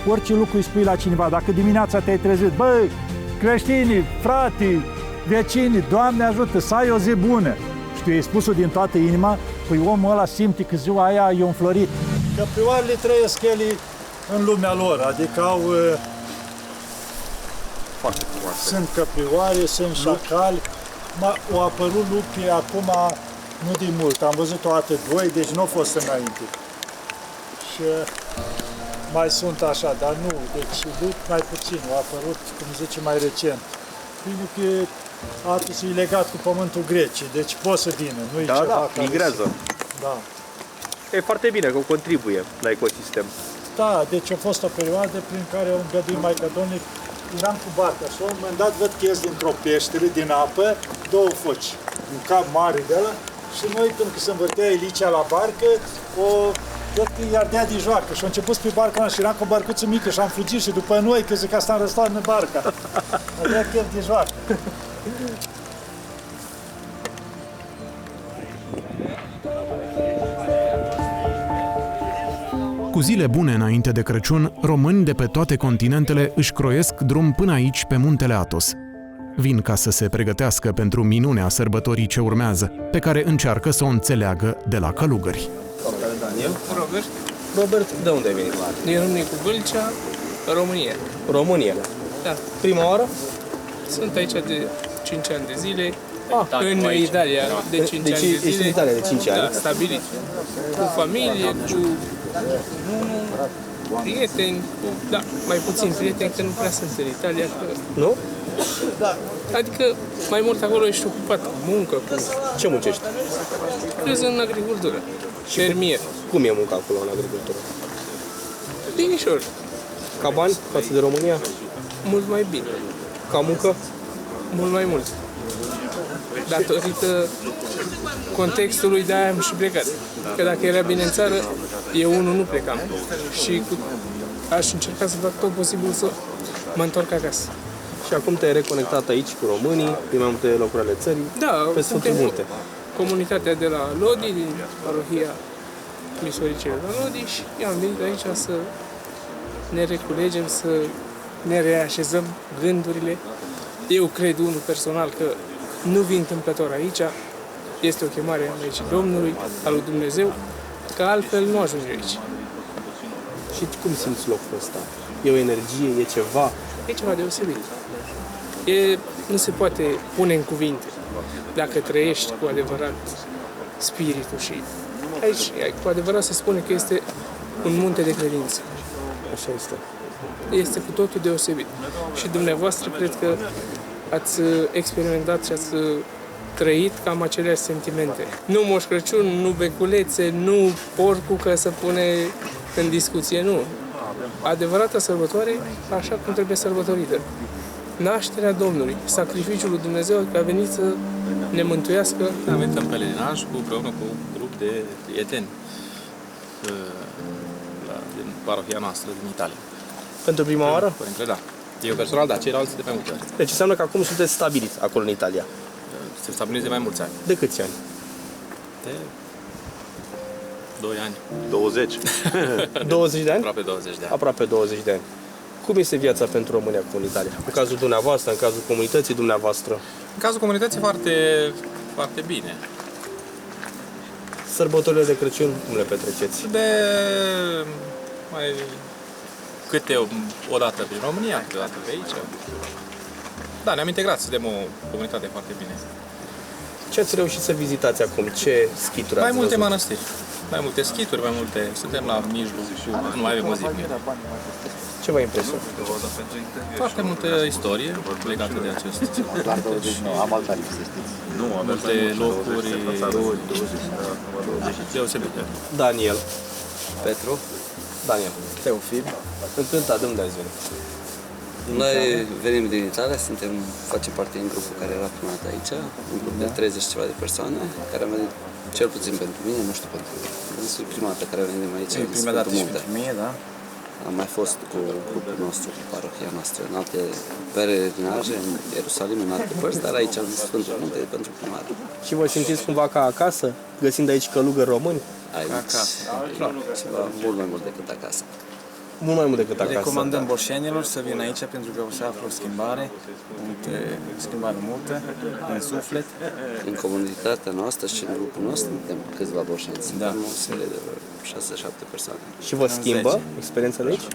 [SPEAKER 3] orice lucru îi spui la cineva. Dacă dimineața te-ai trezit, băi, creștinii, frații, vecinii, Doamne ajută, să ai o zi bună. Și tu i-ai spus-o din toată inima, păi omul ăla simte că ziua aia e înflorit.
[SPEAKER 2] Căprioarele trăiesc ele în lumea lor, adică
[SPEAKER 8] Foarte frumoasă.
[SPEAKER 2] sunt căprioare, sunt șacali. Au apărut lupi acum nu de mult, am văzut o dată doi, deci nu au fost înainte. Și mai sunt așa, dar nu, deci lupi mai puțin, au apărut, cum zice, mai recent. Pentru că Atos e legat cu pământul Greciei, deci poate să vină, nu e ceva care
[SPEAKER 8] migrează.
[SPEAKER 2] Da.
[SPEAKER 8] E foarte bine că contribuie la ecosistem.
[SPEAKER 2] Da, deci a fost o perioadă prin care au îngăduit Maica Domnului, eram cu barca și la un moment dat văd că ies dintr-o peșteră, din apă, două foci, un cap mare de ăla, și noi când se învârtea Elicea la barcă, văd că îi ardea de joacă și a început pe barca mea și eram cu o barcuță mică și am fugit și după noi, că zic că asta am răstat în barca. Ardea chef de joacă.
[SPEAKER 4] Cu zile bune înainte de Crăciun, români de pe toate continentele își croiesc drum până aici, pe muntele Atos. Vin ca să se pregătească pentru minunea sărbătorii ce urmează, pe care încearcă să o înțeleagă de la călugări.
[SPEAKER 8] Daniel?
[SPEAKER 9] Robert,
[SPEAKER 8] Robert, de unde ai venit?
[SPEAKER 9] din Râmnicu Vâlcea, România.
[SPEAKER 8] România.
[SPEAKER 9] Da.
[SPEAKER 8] Prima oară?
[SPEAKER 9] Sunt aici de 5 ani de zile,
[SPEAKER 8] Ah,
[SPEAKER 9] în Italia de 5
[SPEAKER 8] Deci
[SPEAKER 9] ani de
[SPEAKER 8] ești
[SPEAKER 9] zile.
[SPEAKER 8] în Italia de 5 ani.
[SPEAKER 9] Da, stabilit. Cu familie, cu prieteni, da, mai puțin prieteni, că nu prea sunt în Italia. Că,
[SPEAKER 8] Nu?
[SPEAKER 9] adică mai mult acolo ești ocupat cu muncă, cu
[SPEAKER 8] Ce muncești?
[SPEAKER 9] crez în agricultură, fermier.
[SPEAKER 8] Cum e munca acolo în agricultură?
[SPEAKER 9] Binișor,
[SPEAKER 8] Ca bani față de România?
[SPEAKER 9] mult mai bine,
[SPEAKER 8] Ca muncă?
[SPEAKER 9] mult mai mult. Datorită contextului, de-aia am și plecat. Că dacă era bine în țară, eu unul nu plecam. Și aș încerca să fac tot posibil să mă întorc acasă.
[SPEAKER 8] Și acum te-ai reconectat aici cu românii, din mai multe locuri ale țării,
[SPEAKER 9] Da,
[SPEAKER 8] pe Sfântul
[SPEAKER 9] suntem
[SPEAKER 8] Munte.
[SPEAKER 9] comunitatea de la Lodi, din parohia Misoricele la Lodi și am venit aici să ne reculegem, să ne reașezăm gândurile. Eu cred unul personal că nu vin întâmplător aici, este o chemare a Maicii Domnului, a lui Dumnezeu, că altfel nu ajunge aici.
[SPEAKER 8] Și cum simți locul ăsta? E o energie, e ceva?
[SPEAKER 9] E ceva deosebit. Nu se poate pune în cuvinte dacă trăiești cu adevărat spiritul și aici cu adevărat se spune că este un munte de credință.
[SPEAKER 8] Așa este.
[SPEAKER 9] Este cu totul deosebit. Și dumneavoastră cred că ați experimentat și ați trăit cam aceleași sentimente. Nu Moș Crăciun, nu beculețe, nu porcul că se pune în discuție, nu. Adevărata sărbătoare, așa cum trebuie sărbătorită. Nașterea Domnului, sacrificiul lui Dumnezeu că a venit să ne mântuiască.
[SPEAKER 10] Am venit în pelerinaj împreună cu un grup de prieteni din parohia noastră din Italia.
[SPEAKER 8] Pentru prima oară?
[SPEAKER 10] Părintele, da. Eu personal, da, ceilalți de mai multe ori.
[SPEAKER 8] Deci înseamnă că acum sunteți stabiliți acolo în Italia.
[SPEAKER 10] Se stabiliți de mai mulți ani.
[SPEAKER 8] De câți ani?
[SPEAKER 10] De 2 ani.
[SPEAKER 8] 20. 20 de ani?
[SPEAKER 10] Aproape 20 de ani.
[SPEAKER 8] Aproape 20 de ani. Cum este viața pentru România comunitară? În cazul dumneavoastră, în cazul comunității dumneavoastră?
[SPEAKER 10] În cazul comunității foarte bine.
[SPEAKER 8] Sărbătorile de Crăciun, cum le petreceți?
[SPEAKER 10] Mai câte o dată prin România, câte o dată pe aici. Da, ne-am integrat, suntem o comunitate foarte bine.
[SPEAKER 8] Ce ați reușit să vizitați acum? Ce schituri
[SPEAKER 10] Mai
[SPEAKER 8] ați
[SPEAKER 10] multe
[SPEAKER 8] văzut?
[SPEAKER 10] mănăstiri, mai multe schituri, mai multe... Suntem la mijloc, nu mai avem o zi.
[SPEAKER 8] Ce v-a impresionat?
[SPEAKER 10] Foarte multă istorie legată de acest. Multe locuri deosebite.
[SPEAKER 8] Daniel.
[SPEAKER 11] Petru,
[SPEAKER 8] Daniel.
[SPEAKER 11] Teofim.
[SPEAKER 8] Încântat, de unde ați venit?
[SPEAKER 11] Noi venim din Italia, facem parte din grupul care era prima dată aici, un grup de 30 ceva de persoane, care am venit, cel puțin pentru mine, nu știu pentru mine. Este prima dată care venim aici, din Sfântul Munte.
[SPEAKER 6] da?
[SPEAKER 11] Am mai fost cu grupul nostru, cu parohia noastră, în alte peregrinaje, în Ierusalim, în alte părți, dar aici, în Sfântul Munte, pentru prima dată.
[SPEAKER 8] Și vă simțiți cumva ca acasă, găsind aici călugări români?
[SPEAKER 11] Aici, ceva mult mai mult decât acasă.
[SPEAKER 8] Mult mai mult decât acasă.
[SPEAKER 12] Recomandăm borșenilor să vină aici pentru că o să află o schimbare multă în suflet.
[SPEAKER 11] În comunitatea noastră și în grupul nostru suntem câțiva borșeni. Suntem o serie de 6-7 persoane.
[SPEAKER 8] Și vă schimbă experiența de aici?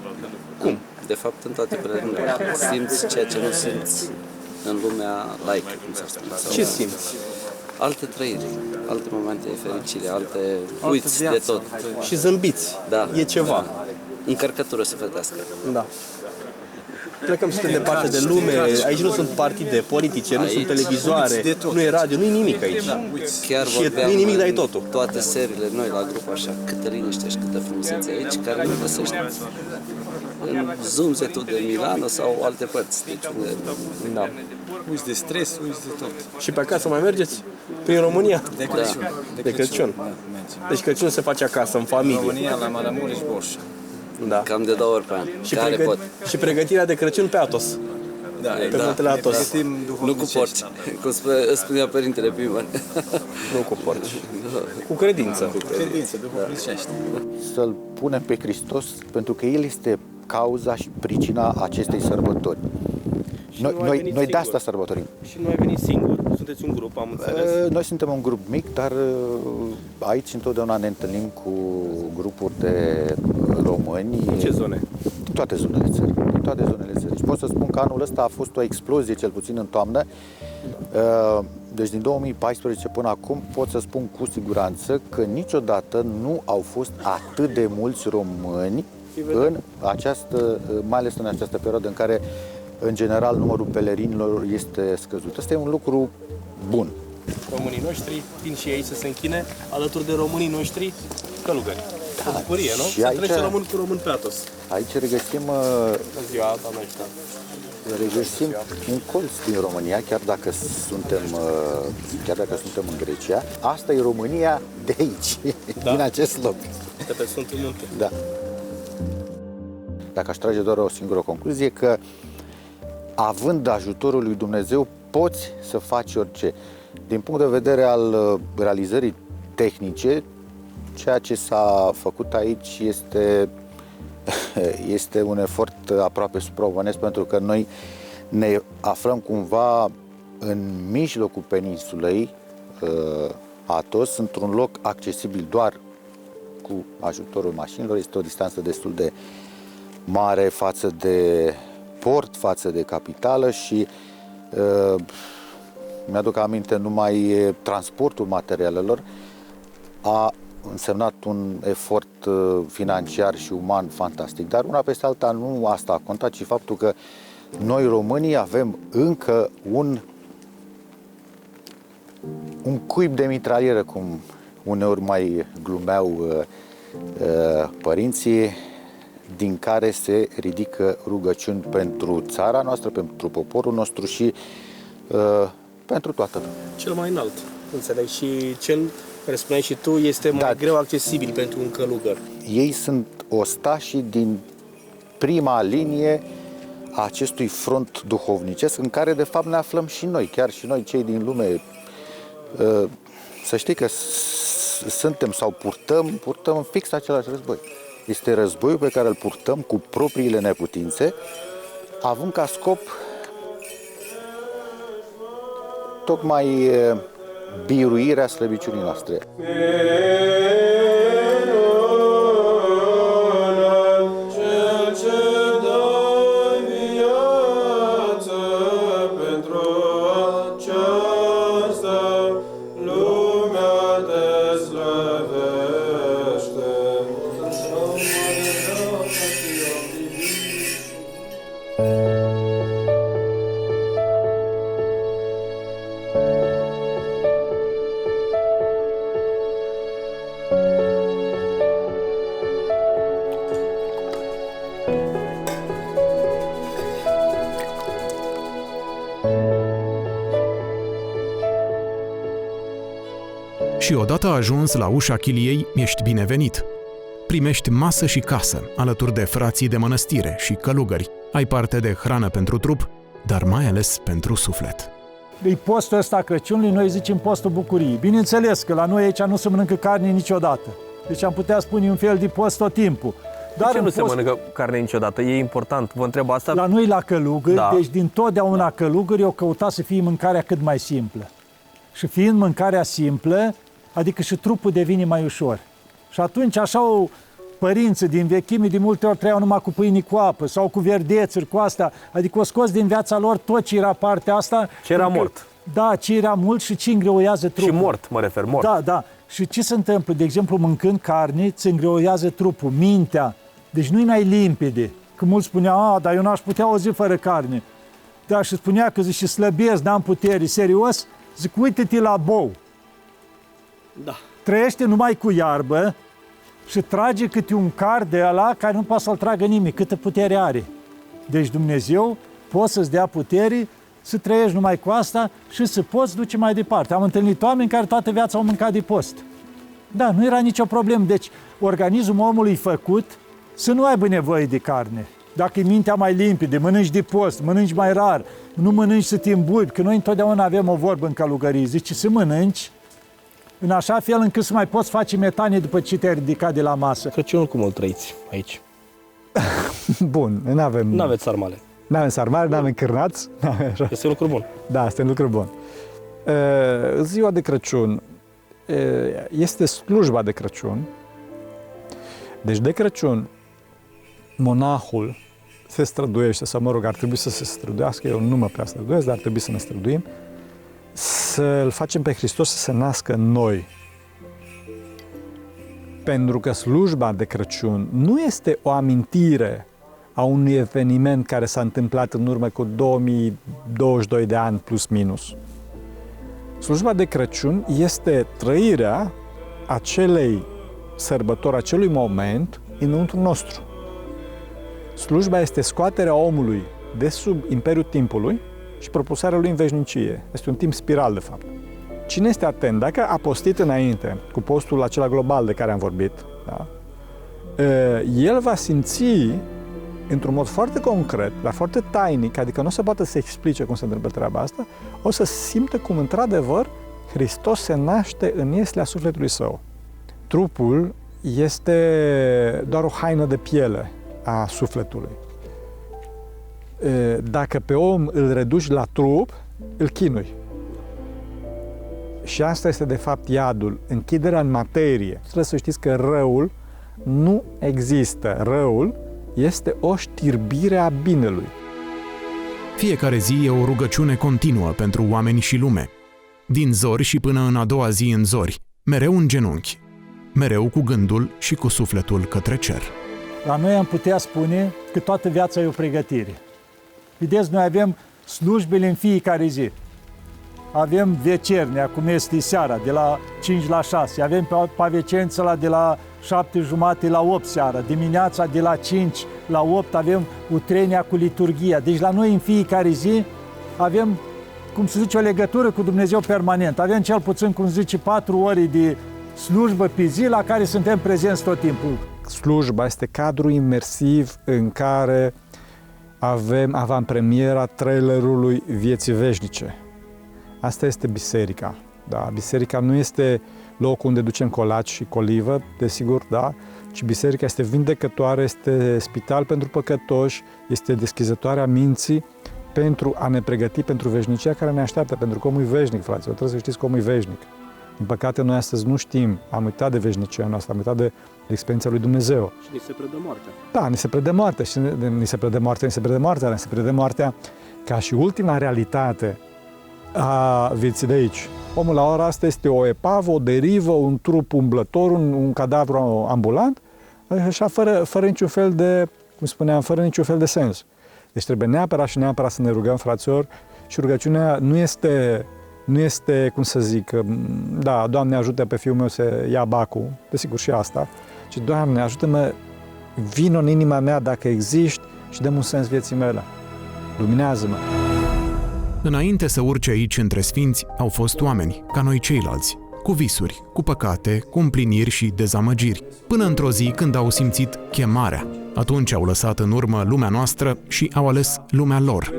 [SPEAKER 8] Cum?
[SPEAKER 11] De fapt, în toate peregrinele. Simți ceea ce nu simți în lumea laică, cum s-ar spune.
[SPEAKER 8] Ce simți?
[SPEAKER 11] Alte trăiri, alte momente de fericire, uiți de tot.
[SPEAKER 8] Și zâmbiți.
[SPEAKER 11] Da.
[SPEAKER 8] E ceva.
[SPEAKER 11] Da. Încărcătură sufletească.
[SPEAKER 8] Da. Plecăm spre departe de lume, aici nu sunt partide politice, nu sunt televizoare, nu e radio, nu e nimic aici.
[SPEAKER 11] Chiar
[SPEAKER 8] și nu e nimic, dar e totul.
[SPEAKER 11] Toate seriile, noi la grup așa, câtă liniște și câtă frumusețe aici, care nu găsești în zumzetul de Milano sau alte părți. Deci,
[SPEAKER 8] da.
[SPEAKER 12] Uiți de stres, uiți de tot.
[SPEAKER 8] Și pe acasă mai mergeți? Prin România?
[SPEAKER 12] De Crăciun.
[SPEAKER 8] Da. De Crăciun.
[SPEAKER 12] Da,
[SPEAKER 8] deci Crăciun se face acasă, în familie.
[SPEAKER 12] România, la Maramureș, Borșa.
[SPEAKER 11] Da. Cam de 2 ori pe an.
[SPEAKER 8] Și pregătirea de Crăciun pe Atos.
[SPEAKER 12] Da,
[SPEAKER 8] pe Muntele Atos.
[SPEAKER 11] Nu cu porci, cum spunea Părintele Primar.
[SPEAKER 8] Nu cu porci. Cu credință.
[SPEAKER 12] Cu credință, duhovnicește.
[SPEAKER 6] Să-L punem pe Hristos, pentru că El este cauza și pricina acestei sărbători. Noi de asta sărbătorim.
[SPEAKER 8] Și nu ai venit singur? Sunteți un grup, am înțeles?
[SPEAKER 6] Noi suntem un grup mic, dar aici întotdeauna ne întâlnim cu grupuri de români.
[SPEAKER 8] În ce zone?
[SPEAKER 6] Din toate zonele țării. Din toate zonele țării. Și pot să spun că anul ăsta a fost o explozie, cel puțin în toamnă. Deci din 2014 până acum pot să spun cu siguranță că niciodată nu au fost atât de mulți români mai ales în această perioadă în care în general numărul pelerinilor este scăzut. Asta e un lucru bun.
[SPEAKER 8] Românii noștri vin și ei să se închine alături de românii noștri călugări. Da, o bucurie, nu?
[SPEAKER 6] Și
[SPEAKER 8] să
[SPEAKER 6] aici,
[SPEAKER 8] trece român cu român pe Atos.
[SPEAKER 6] Aici regăsim un colț din România, chiar dacă suntem în Grecia. Asta e România de aici, din acest loc.
[SPEAKER 8] De pe Sfântul Munte.
[SPEAKER 6] Da. Dacă aș trage doar o singură concluzie, că având ajutorul lui Dumnezeu, poți să faci orice. Din punct de vedere al realizării tehnice, ceea ce s-a făcut aici este un efort aproape supraomenesc, pentru că noi ne aflăm cumva în mijlocul peninsulei Atos, într-un loc accesibil doar cu ajutorul mașinilor. Este o distanță destul de mare față de port, față de capitală și mi-aduc aminte, numai transportul materialelor a însemnat un efort financiar și uman fantastic. Dar una peste alta nu asta a contat, ci faptul că noi românii avem încă un cuib de mitralieră, cum uneori mai glumeau părinții, din care se ridică rugăciuni pentru țara noastră, pentru poporul nostru și pentru toată lumea.
[SPEAKER 8] Cel mai înalt, înțeleg, și cel care spuneai și tu este mai greu accesibil pentru un călugăr.
[SPEAKER 6] Ei sunt ostașii din prima linie a acestui front duhovnicesc în care de fapt ne aflăm și noi, chiar și noi cei din lume. Să știi că suntem sau purtăm fix același război. Este războiul pe care îl purtăm cu propriile neputințe, având ca scop tocmai biruirea slăbiciunii noastre.
[SPEAKER 4] Și odată ajuns la ușa chiliei, ești binevenit. Primești masă și casă, alături de frații de mănăstire și călugări. Ai parte de hrană pentru trup, dar mai ales pentru suflet.
[SPEAKER 3] E postul ăsta Crăciunului, noi zicem postul bucuriei. Bineînțeles că la noi aici nu se mănâncă carne niciodată. Deci am putea spune un fel de post tot timpul.
[SPEAKER 5] Dar de ce nu se mănâncă carne niciodată? E important. Vă întreb asta?
[SPEAKER 3] La noi la călugări, deci din totdeauna călugări au căutat să fie mâncarea cât mai simplă. Și fiind mâncarea simplă, adică și trupul devine mai ușor. Și atunci așa o părință din vechime de multe ori trăiau numai cu pâini cu apă sau cu verdețuri, cu asta. Adică o scos din viața lor tot ce era partea asta.
[SPEAKER 5] Ce era mort.
[SPEAKER 3] Da, ce era mult și ce îngreuiază trupul.
[SPEAKER 5] Și mort, mă refer, mort.
[SPEAKER 3] Da, da. Și ce se întâmplă? De exemplu, mâncând carne, îți îngreuiază trupul, mintea. Deci nu-i mai limpede. Că mulți spuneau, dar eu n-aș putea o zi fără carne. Da, și spunea că zice, slăbesc, n-am putere, serios. Zic, uite-te la bou.
[SPEAKER 8] Da.
[SPEAKER 3] Trăiește numai cu iarbă și trage câte un car de ăla care nu poate să-l tragă nimic, câtă putere are. Deci Dumnezeu poate să-ți dea putere să trăiești numai cu asta și să poți duce mai departe. Am întâlnit oameni care toată viața au mâncat de post. Da, nu era nicio problemă. Deci organismul omului e făcut să nu aibă nevoie de carne. Dacă e mintea mai limpede, mănânci de post, mănânci mai rar, nu mănânci să te îmbuibi, că noi întotdeauna avem o vorbă în călugărie, zice să mănânci în așa fel încât să mai poți face metanie după ce te-ai ridicat de la masă.
[SPEAKER 5] Crăciunul cum îl trăiți aici?
[SPEAKER 2] Bun, nu avem...
[SPEAKER 5] Nu aveți sarmale.
[SPEAKER 2] Nu avem sarmale, nu avem cârnați.
[SPEAKER 5] Este un lucru bun.
[SPEAKER 2] Da, este un lucru bun. Ziua de Crăciun este slujba de Crăciun. Deci de Crăciun, monahul se străduiește, sau mă rog, ar trebui să se străduiască, eu nu mă prea străduiesc, dar ar trebui să ne străduim, să-L facem pe Hristos să se nască în noi. Pentru că slujba de Crăciun nu este o amintire a unui eveniment care s-a întâmplat în urmă cu 2022 de ani plus minus. Slujba de Crăciun este trăirea acelei sărbători, acelui moment înăuntru nostru. Slujba este scoaterea omului de sub imperiul timpului și propulsarea lui în veșnicie. Este un timp spiral, de fapt. Cine este atent, dacă a postit înainte cu postul acela global de care am vorbit, da, el va simți într-un mod foarte concret, dar foarte tainic, adică nu se poate să explice cum se întâmplă treaba asta, o să simtă cum, într-adevăr, Hristos se naște în ieslea sufletului său. Trupul este doar o haină de piele a sufletului. Dacă pe om îl reduci la trup, îl chinui. Și asta este, de fapt, iadul, închiderea în materie. Trebuie să știți că răul nu există. Răul este o știrbire a binelui.
[SPEAKER 4] Fiecare zi e o rugăciune continuă pentru oameni și lume. Din zori și până în a doua zi în zori, mereu în genunchi, mereu cu gândul și cu sufletul către cer.
[SPEAKER 3] La noi am putea spune că toată viața e o pregătire. Vedeți, noi avem slujbele în fiecare zi. Avem vecernia, cum este seara, de la 5 la 6. Avem pavecența de la 7:30 la 8 seara. Dimineața de la 5 la 8 avem utrenia cu liturghia. Deci la noi în fiecare zi avem, cum se zice, o legătură cu Dumnezeu permanent. Avem cel puțin, cum se zice, 4 ore de slujbă pe zi la care suntem prezenți tot timpul.
[SPEAKER 2] Slujba este cadrul imersiv în care avem avantpremiera trailerului vieții veșnice. Asta este biserica. Da? Biserica nu este locul unde ducem colaci și colivă, desigur, da, ci biserica este vindecătoare, este spital pentru păcătoși, este deschizătoarea minții pentru a ne pregăti pentru veșnicia care ne așteaptă, pentru că omul e veșnic, fraților, trebuie să știți că omul e veșnic. Din păcate, noi astăzi nu știm, am uitat de veșnicia noastră, am uitat de experiența lui Dumnezeu.
[SPEAKER 8] Și ni se predă moartea.
[SPEAKER 2] Da, ni se predă moartea și ni se predă moartea ca și ultima realitate a vieții de aici. Omul la ora asta este o epavă, o derivă, un trup umblător, un cadavru ambulant, așa fără niciun fel de, cum spuneam, fără niciun fel de sens. Deci trebuie neapărat să ne rugăm, fraților, și rugăciunea nu este, cum să zic, da, Doamne ajută pe fiul meu să ia bacul, desigur și asta, ci Doamne ajută-mă, vino în inima mea dacă existi și dă-mi un sens vieții mele. Luminează-mă.
[SPEAKER 4] Înainte să urce aici între sfinți, au fost oameni, ca noi ceilalți, cu visuri, cu păcate, cu împliniri și dezamăgiri, până într-o zi când au simțit chemarea. Atunci au lăsat în urmă lumea noastră și au ales lumea lor,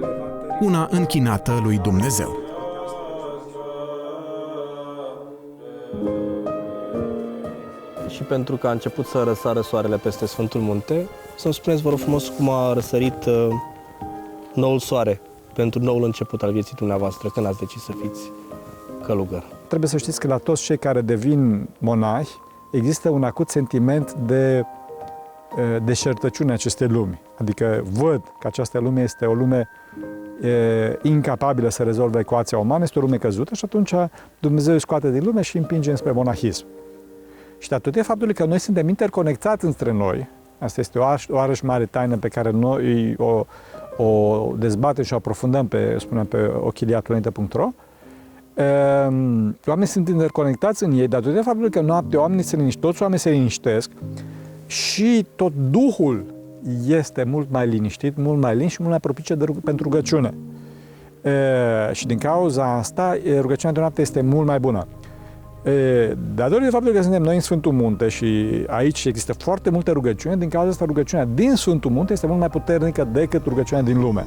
[SPEAKER 4] una închinată lui Dumnezeu.
[SPEAKER 5] Și pentru că a început să răsară soarele peste Sfântul Munte, să-mi spuneți, vă rog frumos, cum a răsărit noul soare pentru noul început al vieții dumneavoastră, când ați decis să fiți călugăr.
[SPEAKER 2] Trebuie să știți că la toți cei care devin monahi există un acut sentiment de deșertăciune acestei lumi. Adică văd că această lume este o lume incapabilă să rezolve ecuația umană, este o lume căzută și atunci Dumnezeu îi scoate din lume și îi împinge spre monahism. Și datorită faptului că noi suntem interconectați între noi, asta este oarăși mare taină pe care noi o dezbatem și o aprofundăm pe ochiliatplaneta.ro, oamenii sunt interconectați în ei, datorită faptului că noaptea toți oamenii se liniștesc și tot Duhul este mult mai liniștit, mult mai lin și mult mai propice pentru rugăciune. Și din cauza asta, rugăciunea de noapte este mult mai bună. Datorită faptului că suntem noi în Sfântul Munte și aici există foarte multe rugăciuni, din cauza asta rugăciunea din Sfântul Munte este mult mai puternică decât rugăciunea din lume.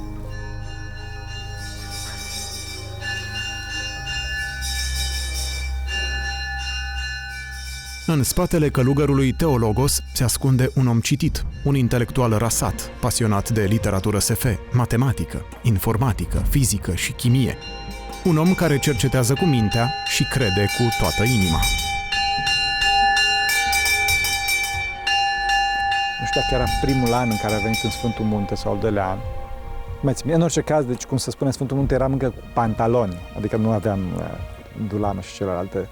[SPEAKER 4] În spatele călugărului Teologos se ascunde un om citit, un intelectual rasat, pasionat de literatură SF, matematică, informatică, fizică și chimie. Un om care cercetează cu mintea și crede cu toată inima.
[SPEAKER 2] Nu știu dacă era primul an în care a venit în Sfântul Munte sau al doilea an. În orice caz, deci cum se spune, Sfântul Munte eram încă cu pantaloni, adică nu aveam dulană și celelalte.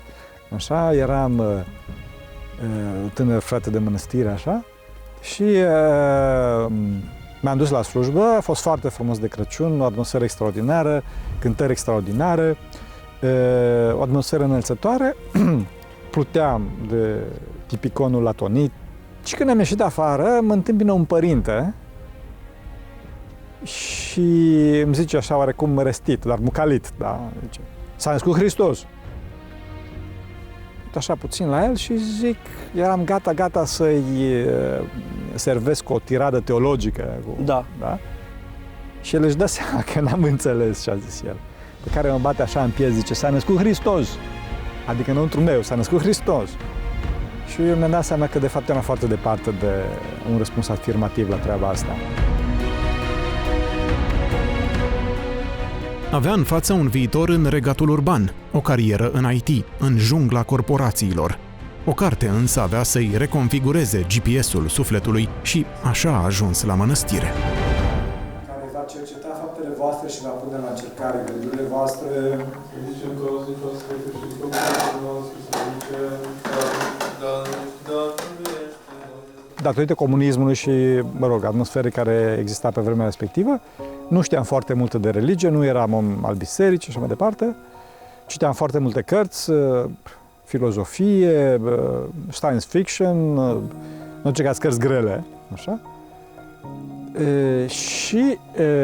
[SPEAKER 2] Așa, eram tânăr frate de mănăstire, așa, și m-am dus la slujbă, a fost foarte frumos de Crăciun, o atmosferă extraordinară, cântări extraordinare, o atmosferă înălțătoare, pluteam de tipiconul latonit. Și când am ieșit afară, mă întâmpină un părinte și îmi zice așa oarecum răstit, dar mucalit, da? Zice, s-a născut Hristos. Așa puțin la el și zic, eram gata să-i servesc o tiradă teologică.
[SPEAKER 5] Da.
[SPEAKER 2] Și el își dă seama că n-am înțeles ce a zis el. Pe care mă bate așa în piept, zice, s-a născut Hristos. Adică înăuntru meu, s-a născut Hristos. Și eu mi-am dat seama că de fapt eram foarte departe de un răspuns afirmativ la treaba asta.
[SPEAKER 4] Avea în față un viitor în regatul urban, o carieră în IT, în jungla corporațiilor. O carte însă avea să-i reconfigureze GPS-ul sufletului și așa a ajuns la mănăstire.
[SPEAKER 2] Care va cerceta faptele voastre și va pune la încercare gândurile voastre.
[SPEAKER 7] Zicem că o zi o să fie și cuvântul nostru, să zicem
[SPEAKER 2] datorită comunismului și, atmosferei care exista pe vremea respectivă, nu știam foarte multe de religie, nu eram om al bisericii și așa mai departe. Citeam foarte multe cărți, filozofie, science fiction, în orice caz cărți grele, așa. Și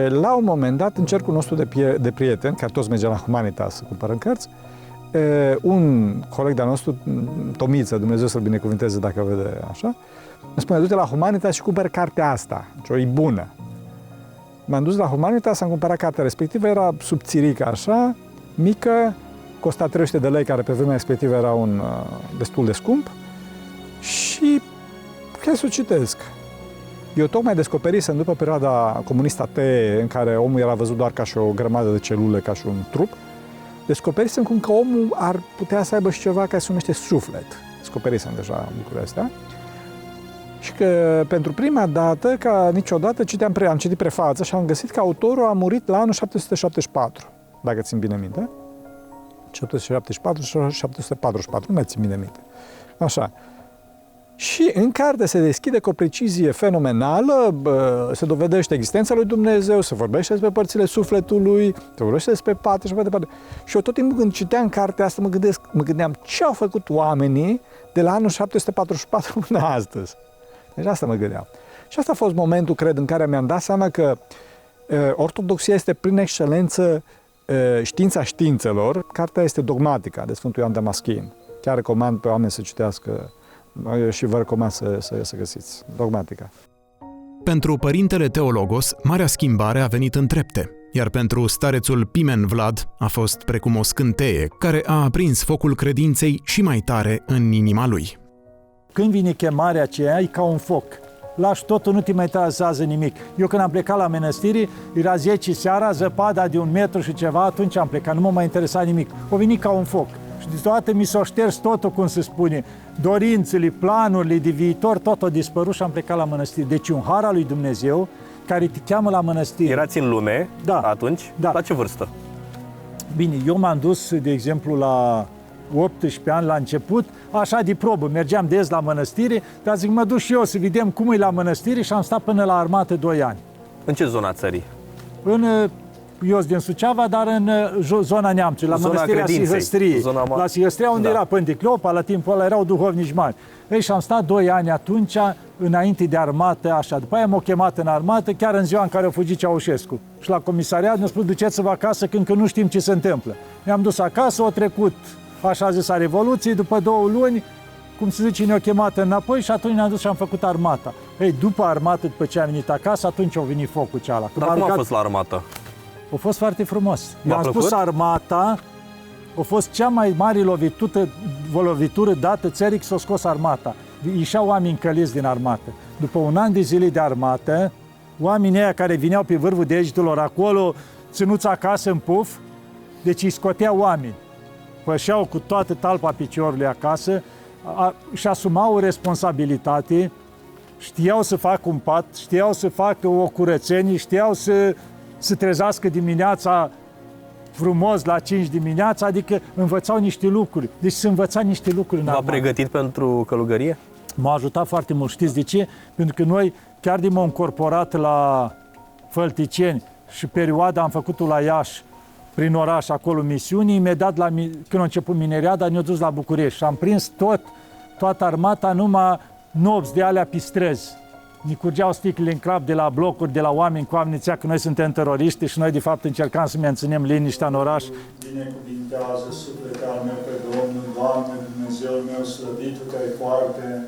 [SPEAKER 2] la un moment dat, în cercul nostru de prieteni, care toți mergeam la Humanitas să cumpărăm cărți, un coleg de-al nostru, Tomiță, Dumnezeu să-l binecuvânteze dacă vede așa, îmi spune, du-te la Humanitas și cumperi cartea asta, deci e bună. M-am dus la Humanitas, am cumpărat cartea respectivă, era subțirică așa, mică, costa 300 de lei, care pe vremea respectivă era destul de scump, și hai să o citesc. Eu tocmai descoperisem, după perioada comunistă în care omul era văzut doar ca și o grămadă de celule, ca și un trup, descoperisem cum că omul ar putea să aibă și ceva care se numește suflet. Descoperisem deja lucrurile astea. Și că pentru prima dată, ca niciodată, am citit prefață și am găsit că autorul a murit la anul 774, dacă țin bine minte. 774 și 744, nu mai țin bine minte. Așa. Și în carte se deschide cu o precizie fenomenală, se dovedește existența lui Dumnezeu, se vorbește despre părțile sufletului, se vorbește despre patrie și mai departe. Și eu tot timpul când citeam cartea asta mă gândeam ce au făcut oamenii de la anul 744 până astăzi. Deci asta mă gândeam. Și asta a fost momentul, cred, în care mi-am dat seama că ortodoxia este prin excelență știința științelor. Cartea este Dogmatica, de Sfântul Ioan Damaschin. Chiar recomand pe oameni să citească și vă recomand să găsiți Dogmatica.
[SPEAKER 4] Pentru părintele Teologos, marea schimbare a venit în trepte, iar pentru starețul Pimen Vlad a fost precum o scânteie care a aprins focul credinței și mai tare în inima lui.
[SPEAKER 3] Când vine chemarea aceea, e ca un foc. Lași totul, nu te mai trasează nimic. Eu când am plecat la mănăstire, era 10 seara, zăpada de 1 metru și ceva, atunci am plecat, nu mă mai interesa nimic. O venit ca un foc. Și deodată mi s-o șters totul, cum se spune, dorințele, planurile de viitor, tot a dispărut și am plecat la mănăstire. Deci un har al lui Dumnezeu care te cheamă la mănăstire.
[SPEAKER 5] Erați în lume atunci?
[SPEAKER 3] Da.
[SPEAKER 5] La ce vârstă?
[SPEAKER 3] Bine, eu m-am dus, de exemplu, la 18 ani la început, așa de probă, mergeam des la mănăstire, dar zic, mă duc și eu să vedem cum e la mănăstire și am stat până la armată 2 ani.
[SPEAKER 5] În ce zona țării?
[SPEAKER 3] Eu sunt din Suceava, dar în zona Neamțului, la mănăstirea Sihăstrie. La Sihăstria, unde era Părinte Cleopa, la timpul ăla erau duhovnici mari. Ei, și am stat 2 ani atunci, înainte de armată, așa. După aia m-au chemat în armată, chiar în ziua în care a fugit Ceaușescu. Și la comisariat ne-a spus, duceți-vă acasă, că încă nu știm ce se întâmplă. Ne-am dus acasă, au trecut, așa zisa, Revoluție, după 2 luni, cum se zice, ne-au chemat înapoi și atunci ne-am dus și am făcut armata. Ei, după armată, după ce am venit acasă, atunci a venit focul cealaltă.
[SPEAKER 5] Dar cum a fost la armată?
[SPEAKER 3] A fost foarte frumos. Eu am spus, armata a fost cea mai mare lovitură dată țării, că s-a scos armata. Ieșeau oameni încăliți din armată. După 1 an de zile de armată, oamenii ăia care vineau pe vârful degetelor acolo, ținuți acasă în puf, deci îi scoteau oameni. Pășeau cu toată talpa piciorului acasă, și asumau o responsabilitate, știau să facă un pat, știau să facă o curățenie, știau să trezească dimineața frumos la 5 dimineața, adică învățau niște lucruri. Deci se învăța niște lucruri în armată.
[SPEAKER 5] V-a pregătit pentru călugărie?
[SPEAKER 3] M-a ajutat foarte mult. Știți de ce? Pentru că noi, chiar de m-am încorporat la Fălticeni și perioada am făcut-o la Iași, prin oraș, acolo misiuni, imediat când a început mineriada, ne-a dus la București și am prins toată armata numai nopți de alea pe străzi. Ne curgeau sticlele în cap de la blocuri, de la oameni cu amniția că noi suntem teroriști și noi de fapt încercam să menținem liniștea în oraș.
[SPEAKER 13] Binecuvintează sufletul al meu pe Domnul, Doamne, Dumnezeul meu slăvit, Te-ai foarte,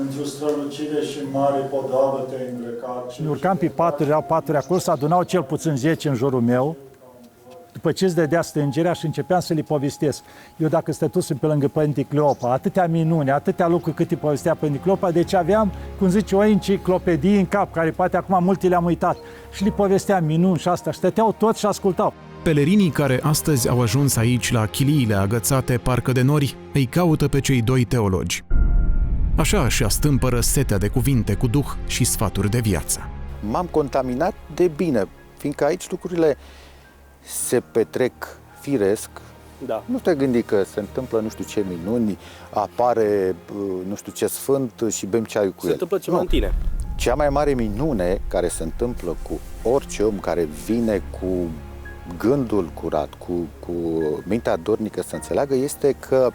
[SPEAKER 13] într-o strălucire și mare podoabă Te-ai îmbrăcat.
[SPEAKER 3] Ne urcam pe paturi, erau paturi acolo, se adunau cel puțin 10 în jurul meu. După ce îți dădea stângerea și începeam să le povestesc. Eu dacă stătusem pe lângă Părinte Cleopa, atâtea minuni, atâtea lucruri cât îi povestea Părinte Cleopa, deci aveam, cum zice, o enciclopedie în cap, care poate acum multe le-am uitat. Și le povesteam minuni și asta, stăteau toți și ascultau.
[SPEAKER 4] Pelerinii care astăzi au ajuns aici la chiliile agățate parcă de nori, îi caută pe cei 2 teologi. Așa își astâmpără setea de cuvinte cu duh și sfaturi de viață.
[SPEAKER 6] M-am contaminat de bine, fiindcă aici lucrurile se petrec firesc.
[SPEAKER 5] Da.
[SPEAKER 6] Nu te gândi că se întâmplă nu știu ce minuni, apare nu știu ce sfânt și bem ceaiul cu el.
[SPEAKER 5] Se întâmplă ceva în tine.
[SPEAKER 6] Cea mai mare minune care se întâmplă cu orice om care vine cu gândul curat, cu mintea dornică să înțeleagă, este că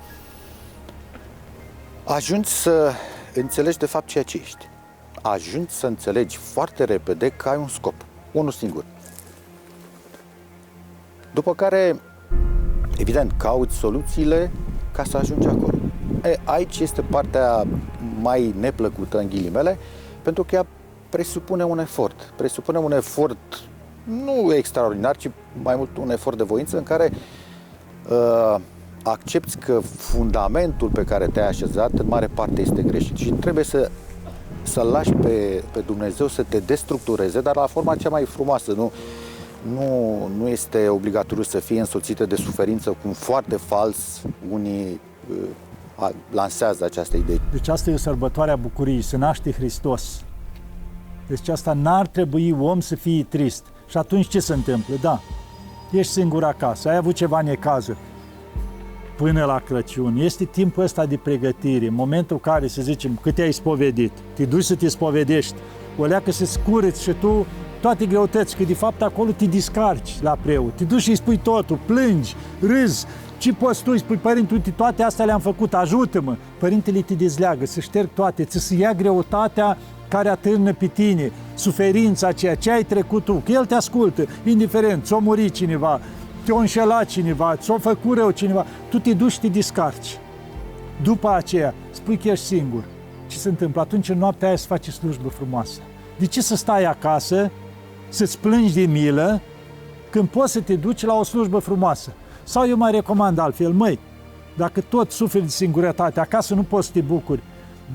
[SPEAKER 6] ajungi să înțelegi de fapt ceea ce ești. Ajungi să înțelegi foarte repede că ai un scop, unul singur. După care, evident, cauți soluțiile ca să ajungi acolo. Aici este partea mai neplăcută, în ghilimele, pentru că ea presupune un efort. Presupune un efort nu extraordinar, ci mai mult un efort de voință în care accepti că fundamentul pe care te-ai așezat în mare parte este greșit și trebuie să-L lași pe Dumnezeu să te destructureze, dar la forma cea mai frumoasă. Nu este obligatoriu să fie însoțită de suferință, cum foarte fals unii lansează această idee.
[SPEAKER 3] Deci asta e sărbătoarea bucuriei, se naște Hristos. Deci asta n-ar trebui om să fie trist. Și atunci ce se întâmplă? Da, ești singur acasă, ai avut ceva necazuri până la Crăciun. Este timpul ăsta de pregătire, în momentul în care, să zicem, cât te-ai spovedit, te duci să te spovedești, o leacă să-ți cureți și tu toate greutăți, că de fapt acolo te descarci la preot. Te duci și îi spui totul, plângi, râzi. Ce poți tu? Îi spui, părinte, uite, toate astea le-am făcut, ajută-mă. Părintele te dezleagă, să șterg toate, ți-să ia greutatea care atârnă pe tine, suferința aceea, ce ai trecut tu, că el te ascultă, indiferent, ți-o murit cineva, te-o înșelat cineva, ți-o făcut rău cineva, tu te duci și te descarci. După aceea, spui că ești singur. Ce se întâmplă? Atunci în noaptea aia să faci slujbă frumoasă. De ce să stai acasă, să-ți plângi de milă, când poți să te duci la o slujbă frumoasă? Sau eu mai recomand altfel, măi, dacă tot suferi de singurătate, acasă nu poți să te bucuri,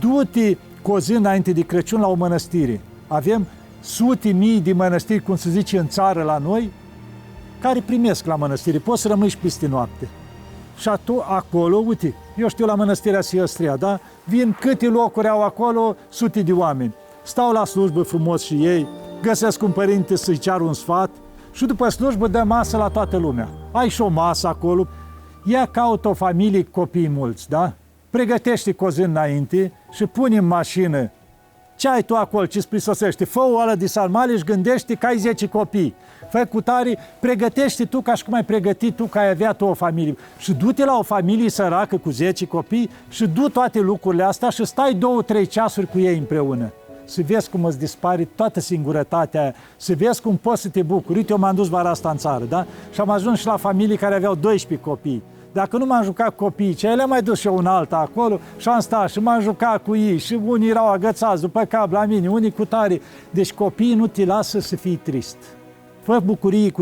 [SPEAKER 3] du-te cu o zi înainte de Crăciun la o mănăstire. Avem sute mii de mănăstiri, cum se zice în țară la noi, care primesc la mănăstire, poți să rămâi și peste noapte. Și acolo, uite, eu știu la mănăstirea Siostria, da? Vin câte locuri au acolo, sute de oameni. Stau la slujbă frumos și ei, găsesc un părinte să-i ceară un sfat și după slujbă dă masă la toată lumea. Ai și o masă acolo, ia caută o familie cu copii mulți, da? Pregătește cu o zi înainte și pune în mașină ce ai tu acolo, ce-ți prisosește. Fă-o ală de sarmale și gândește că ai 10 copii. Fă cu tare, pregătește tu ca și cum ai pregătit tu, că ai avea tu o familie. Și du-te la o familie săracă cu 10 copii și du toate lucrurile astea și stai 2-3 ceasuri cu ei împreună. Să vezi cum îți dispare toată singurătatea aia, să vezi cum poți să te bucuri. Uite, eu m-am dus vara asta în țară, da? Și am ajuns și la familii care aveau 12 copii. Dacă nu m-am jucat cu copiii, ce le-am mai dus și eu un alta acolo și am stat și m-am jucat cu ei și unii erau agățați după cap la mine, unii cu tare. Deci copiii nu te lasă să fii trist. Fă bucurii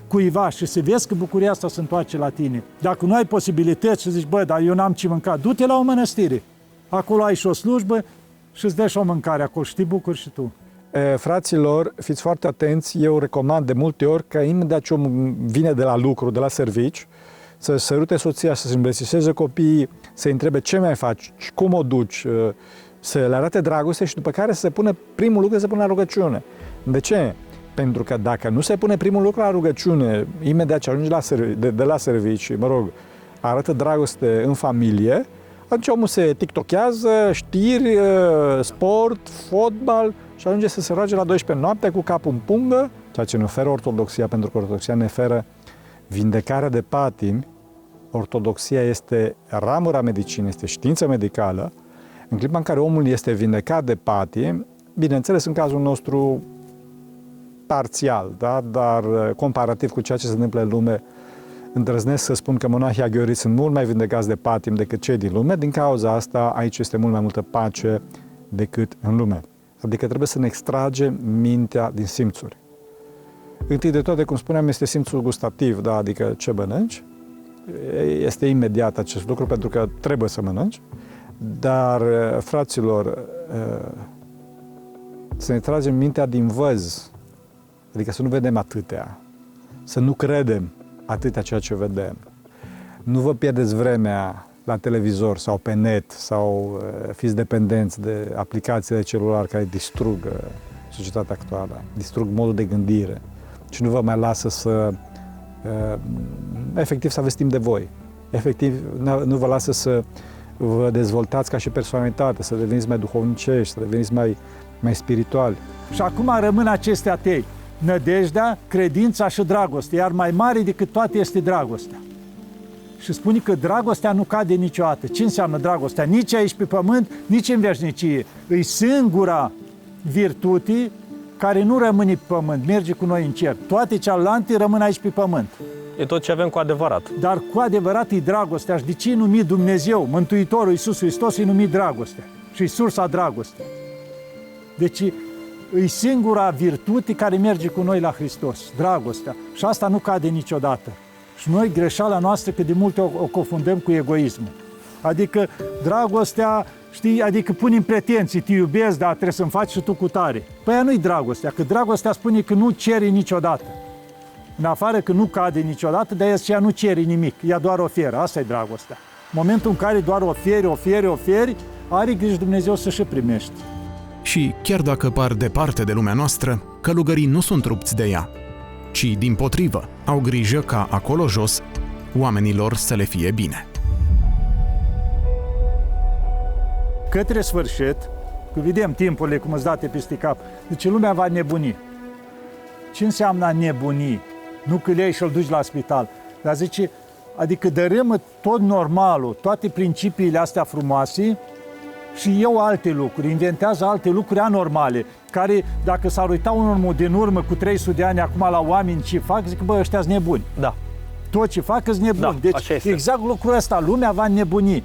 [SPEAKER 3] cuiva și să vezi că bucuria asta se întoarce la tine. Dacă nu ai posibilități și zici, bă, dar eu n-am ce mânca, du-te la o mănăstire. Acolo ai și o slujbă și îți dă și o mâncare acolo și te bucuri și tu.
[SPEAKER 2] Fraților, fiți foarte atenți, eu recomand de multe ori că imediat ce omul vine de la lucru, de la servici, să sărute soția, să se îmbrățișeze copiii, să-i întrebe ce mai faci, cum o duci, să le arate dragoste și după care să se pune primul lucru, să se pune la rugăciune. De ce? Pentru că dacă nu se pune primul lucru la rugăciune, imediat ce ajunge de la servici, arată dragoste în familie, atunci omul se tiktokează, știri, sport, fotbal și ajunge să se roage la 12 noapte cu capul în pungă, ceea ce ne oferă ortodoxia, pentru că ortodoxia ne oferă vindecarea de patimi. Ortodoxia este ramura medicinei, este știință medicală. În clipa în care omul este vindecat de patimi, bineînțeles în cazul nostru parțial, da? Dar comparativ cu ceea ce se întâmplă în lume, îndrăznesc să spun că monahii aghioriți sunt mult mai vindecați de patimi decât cei din lume. Din cauza asta, aici este mult mai multă pace decât în lume. Adică trebuie să ne extragem mintea din simțuri. Întâi de toate, cum spuneam, este simțul gustativ, da? Adică ce mănânci. Este imediat acest lucru pentru că trebuie să mănânci. Dar, fraților, să ne tragem mintea din văz, adică să nu vedem atâtea, să nu credem atâtea ceea ce vedem. Nu vă pierdeți vremea la televizor sau pe net sau fiți dependenți de aplicații de celular care distrug societatea actuală, distrug modul de gândire și nu vă mai lasă să efectiv să aveți timp de voi. Efectiv nu vă lasă să vă dezvoltați ca și personalitate, să deveniți mai duhovnicești, să deveniți mai spirituali.
[SPEAKER 3] Și acum rămân acestea trei: nădejdea, credința și dragostea, iar mai mare decât toate este dragostea. Și spune că dragostea nu cade niciodată. Ce înseamnă dragostea? Nici aici pe pământ, nici în veșnicie. E singura virtute care nu rămâne pe pământ, merge cu noi în cer. Toate celelalte rămân aici pe pământ.
[SPEAKER 5] E tot ce avem cu adevărat.
[SPEAKER 3] Dar cu adevărat e dragostea. Și de ce e numit Dumnezeu, Mântuitorul Iisus Hristos, e numit dragostea. Și e sursa dragostei. Deci e singura virtute care merge cu noi la Hristos, dragostea. Și asta nu cade niciodată. Și noi, greșeala noastră, că de multe o confundăm cu egoismul. Adică dragostea, știi, adică punem pretenții, te iubesc, dar trebuie să-mi faci și tu cu tare. Păi aia nu-i dragostea, că dragostea spune că nu ceri niciodată. În afară că nu cade niciodată, dar ea nu cere nimic, ea doar oferă, asta e dragostea. În momentul în care doar oferi, are grijă Dumnezeu să și primești.
[SPEAKER 4] Și chiar dacă par departe de lumea noastră, călugării nu sunt rupți de ea, ci dimpotrivă, au grijă ca acolo jos oamenilor să le fie bine.
[SPEAKER 3] Către sfârșit, că vedem timpurile cum îți date peste cap, deci lumea va nebuni. Ce înseamnă a nebuni? Nu că le iei și-l duci la spital, dar zice, adică dărâmă tot normalul, toate principiile astea frumoase și eu alte lucruri, inventează alte lucruri anormale, care dacă s-ar uita unul din urmă cu 300 de ani acum la oameni ce fac, zic, bă, ăștia-s nebuni.
[SPEAKER 5] Da.
[SPEAKER 3] Tot ce fac îs nebuni.
[SPEAKER 5] Da,
[SPEAKER 3] deci exact lucrul ăsta, lumea va nebuni.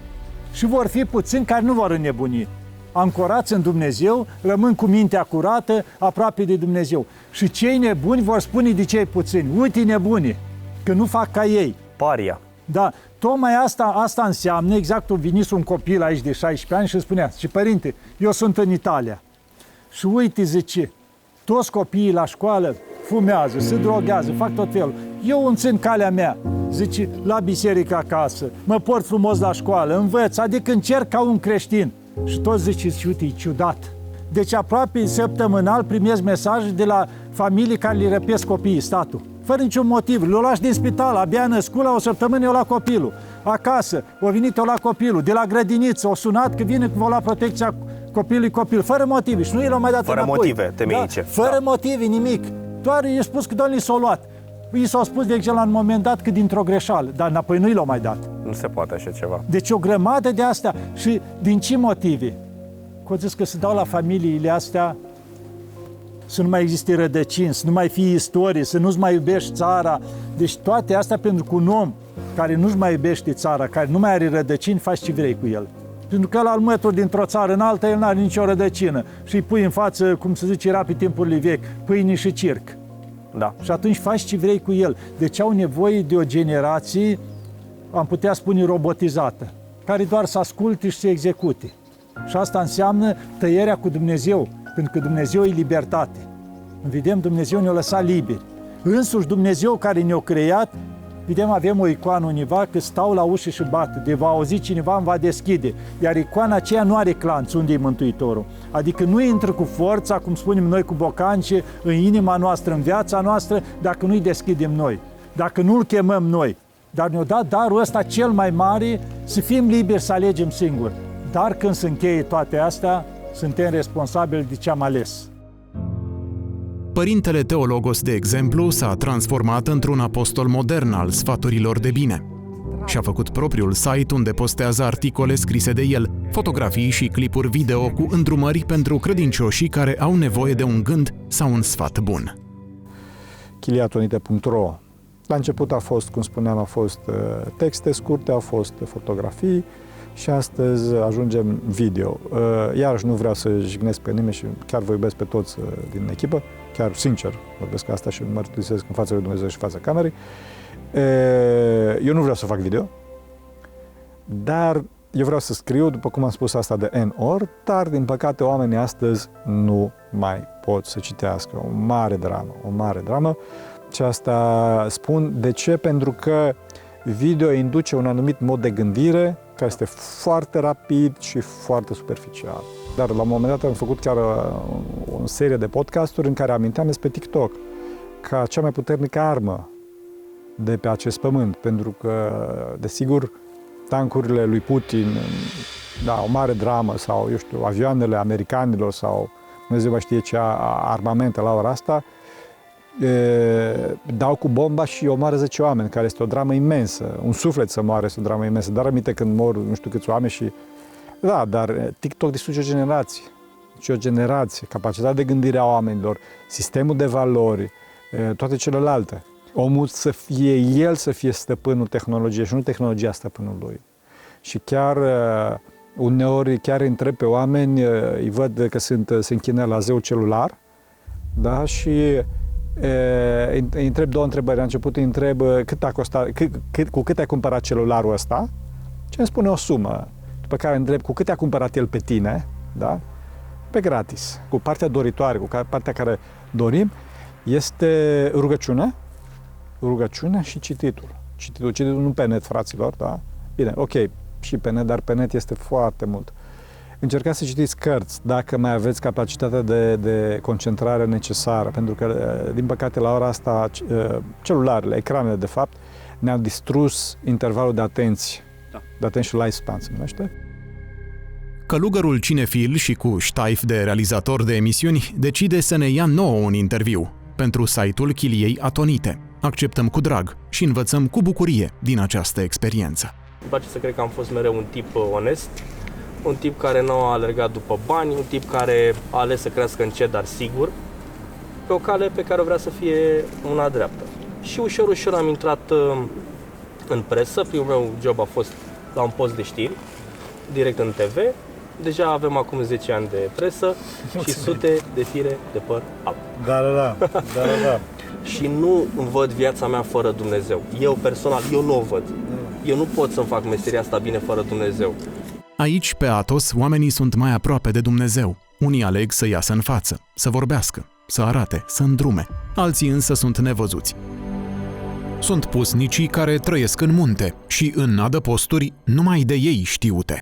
[SPEAKER 3] Și vor fi puțini care nu vor înnebuni. Ancorați în Dumnezeu, rămân cu mintea curată, aproape de Dumnezeu. Și cei nebuni vor spune de cei puțini, uite nebuni, că nu fac ca ei.
[SPEAKER 5] Paria.
[SPEAKER 3] Da, tocmai asta înseamnă, exact, veniți un copil aici de 16 ani și spunea, și părinte, eu sunt în Italia. Și uite, zice, toți copiii la școală fumează, se droghează, fac tot felul. Eu îmi țin calea mea, zice, la biserică acasă, mă port frumos la școală, învăț, adică încerc ca un creștin. Și toți ziceți, uite, e ciudat. Deci aproape săptămânal primesc mesaje de la familii care le răpesc copiii, statul. Fără niciun motiv. Le-o lași din spital, abia născut, la o săptămână eu la copilul. Acasă, o venit eu la copilul. De la grădiniță, o sunat că vine că la protecția copilului copil. Fără motive. Și nu i l-au mai dat
[SPEAKER 5] fără
[SPEAKER 3] înapoi.
[SPEAKER 5] Motive temeice.
[SPEAKER 3] Da? Fără motive, nimic. Doar i-a spus că doar li s-au luat. I s-au spus, de exemplu, la un moment dat că dintr-o greșeală, dar înapoi nu i l-au mai dat.
[SPEAKER 5] Nu se poate așa ceva.
[SPEAKER 3] Deci o grămadă de astea. Și din ce motive? Că zis că se dau la familiile astea să nu mai existe rădăcini, să nu mai fie istorie, să nu-ți mai iubești țara. Deci toate astea pentru că un om care nu-și mai iubește țara, care nu mai are rădăcini, faci ce vrei cu el. Pentru că ăla îl mături dintr-o țară în alta, el n-are nicio rădăcină. Și îi pui în față, cum se zice, era pe timpurile vechi, pâine și circ.
[SPEAKER 5] Da.
[SPEAKER 3] Și atunci faci ce vrei cu el. Deci au nevoie de o generație, am putea spune, robotizată, care doar să asculte și să execute. Și asta înseamnă tăierea cu Dumnezeu, pentru că Dumnezeu e libertate. Vedem, Dumnezeu ne-a lăsat liberi. Însuși Dumnezeu care ne-a creat, vedem, avem o icoană univa că stau la ușă și bat, de va auzi cineva, îmi va deschide. Iar icoana aceea nu are clanț, unde e Mântuitorul. Adică nu intră cu forța, cum spunem noi, cu bocance, în inima noastră, în viața noastră, dacă nu-i deschidem noi, dacă nu-l chemăm noi. Dar ne-a dat darul ăsta cel mai mare, să fim liberi să alegem singuri. Dar când se încheie toate astea, suntem responsabili de ce am ales.
[SPEAKER 4] Părintele Teologos, de exemplu, s-a transformat într-un apostol modern al sfaturilor de bine și a făcut propriul site unde postează articole scrise de el, fotografii și clipuri video cu îndrumări pentru credincioșii care au nevoie de un gând sau un sfat bun.
[SPEAKER 2] chiliatonite.ro. La început a fost, cum spuneam, au fost texte scurte, au fost fotografii și astăzi ajungem video. Iarăși nu vreau să jignesc pe nimeni și chiar vă iubesc pe toți din echipă, chiar sincer vorbesc asta și mărturisesc în fața lui Dumnezeu și în fața camerei. Eu nu vreau să fac video, dar eu vreau să scriu, după cum am spus asta de N ori, dar din păcate oamenii astăzi nu mai pot să citească. O mare dramă. Și asta spun de ce? Pentru că video induce un anumit mod de gândire care este foarte rapid și foarte superficial. Dar la un moment dat am făcut chiar o serie de podcasturi în care aminteam despre TikTok ca cea mai puternică armă de pe acest pământ, pentru că, desigur, tancurile lui Putin, da, o mare dramă, sau, eu știu, avioanele americanilor sau Dumnezeu mai știe ce armamente la ora asta, dau cu bomba și omoară 10 oameni, care este o dramă imensă. Un suflet să moare este o dramă imensă, dar aminte când mor nu știu câți oameni și... Da, dar TikTok distruge o generație, capacitatea de gândire a oamenilor, sistemul de valori, toate celelalte. Omul să fie stăpânul tehnologiei și nu tehnologia stăpânul lui. Și chiar uneori chiar întreb pe oameni, îi văd că se închină la zeul celular, da, și Îi întreb două întrebări. La început îi întreb cât a costat, cu cât ai cumpărat celularul ăsta, și îmi spune o sumă. După care îi întreb cu cât a cumpărat el pe tine, da? Pe gratis. Cu partea doritoare, cu partea care dorim, este rugăciunea și cititul. Cititul nu pe net, fraților, da? Bine, ok, și pe net, dar pe net este foarte mult. Încercați să citiți cărți dacă mai aveți capacitatea de concentrare necesară, pentru că, din păcate, la ora asta, celularele, ecranele, de fapt, ne-au distrus intervalul de atenție. De attention lifespan se numește.
[SPEAKER 4] Călugărul cinefil și cu ștaif de realizator de emisiuni decide să ne ia nouă un interviu pentru site-ul Chiliei Atonite. Acceptăm cu drag și învățăm cu bucurie din această experiență.
[SPEAKER 5] Îmi place să cred că am fost mereu un tip onest, un tip care nu a alergat după bani, un tip care a ales să crească încet, dar sigur, pe o cale pe care o vrea să fie una dreaptă. Și ușor, ușor am intrat în presă. Primul meu job a fost la un post de știri, direct în TV. Deja avem acum 10 ani de presă și sute de fire de păr alb.
[SPEAKER 2] Da.
[SPEAKER 5] Și nu văd viața mea fără Dumnezeu. Eu personal, eu nu o văd. Eu nu pot să-mi fac meseria asta bine fără Dumnezeu.
[SPEAKER 4] Aici, pe Atos, oamenii sunt mai aproape de Dumnezeu. Unii aleg să iasă în față, să vorbească, să arate, să îndrume. Alții însă sunt nevăzuți. Sunt pusnicii care trăiesc în munte și în adăposturi numai de ei știute.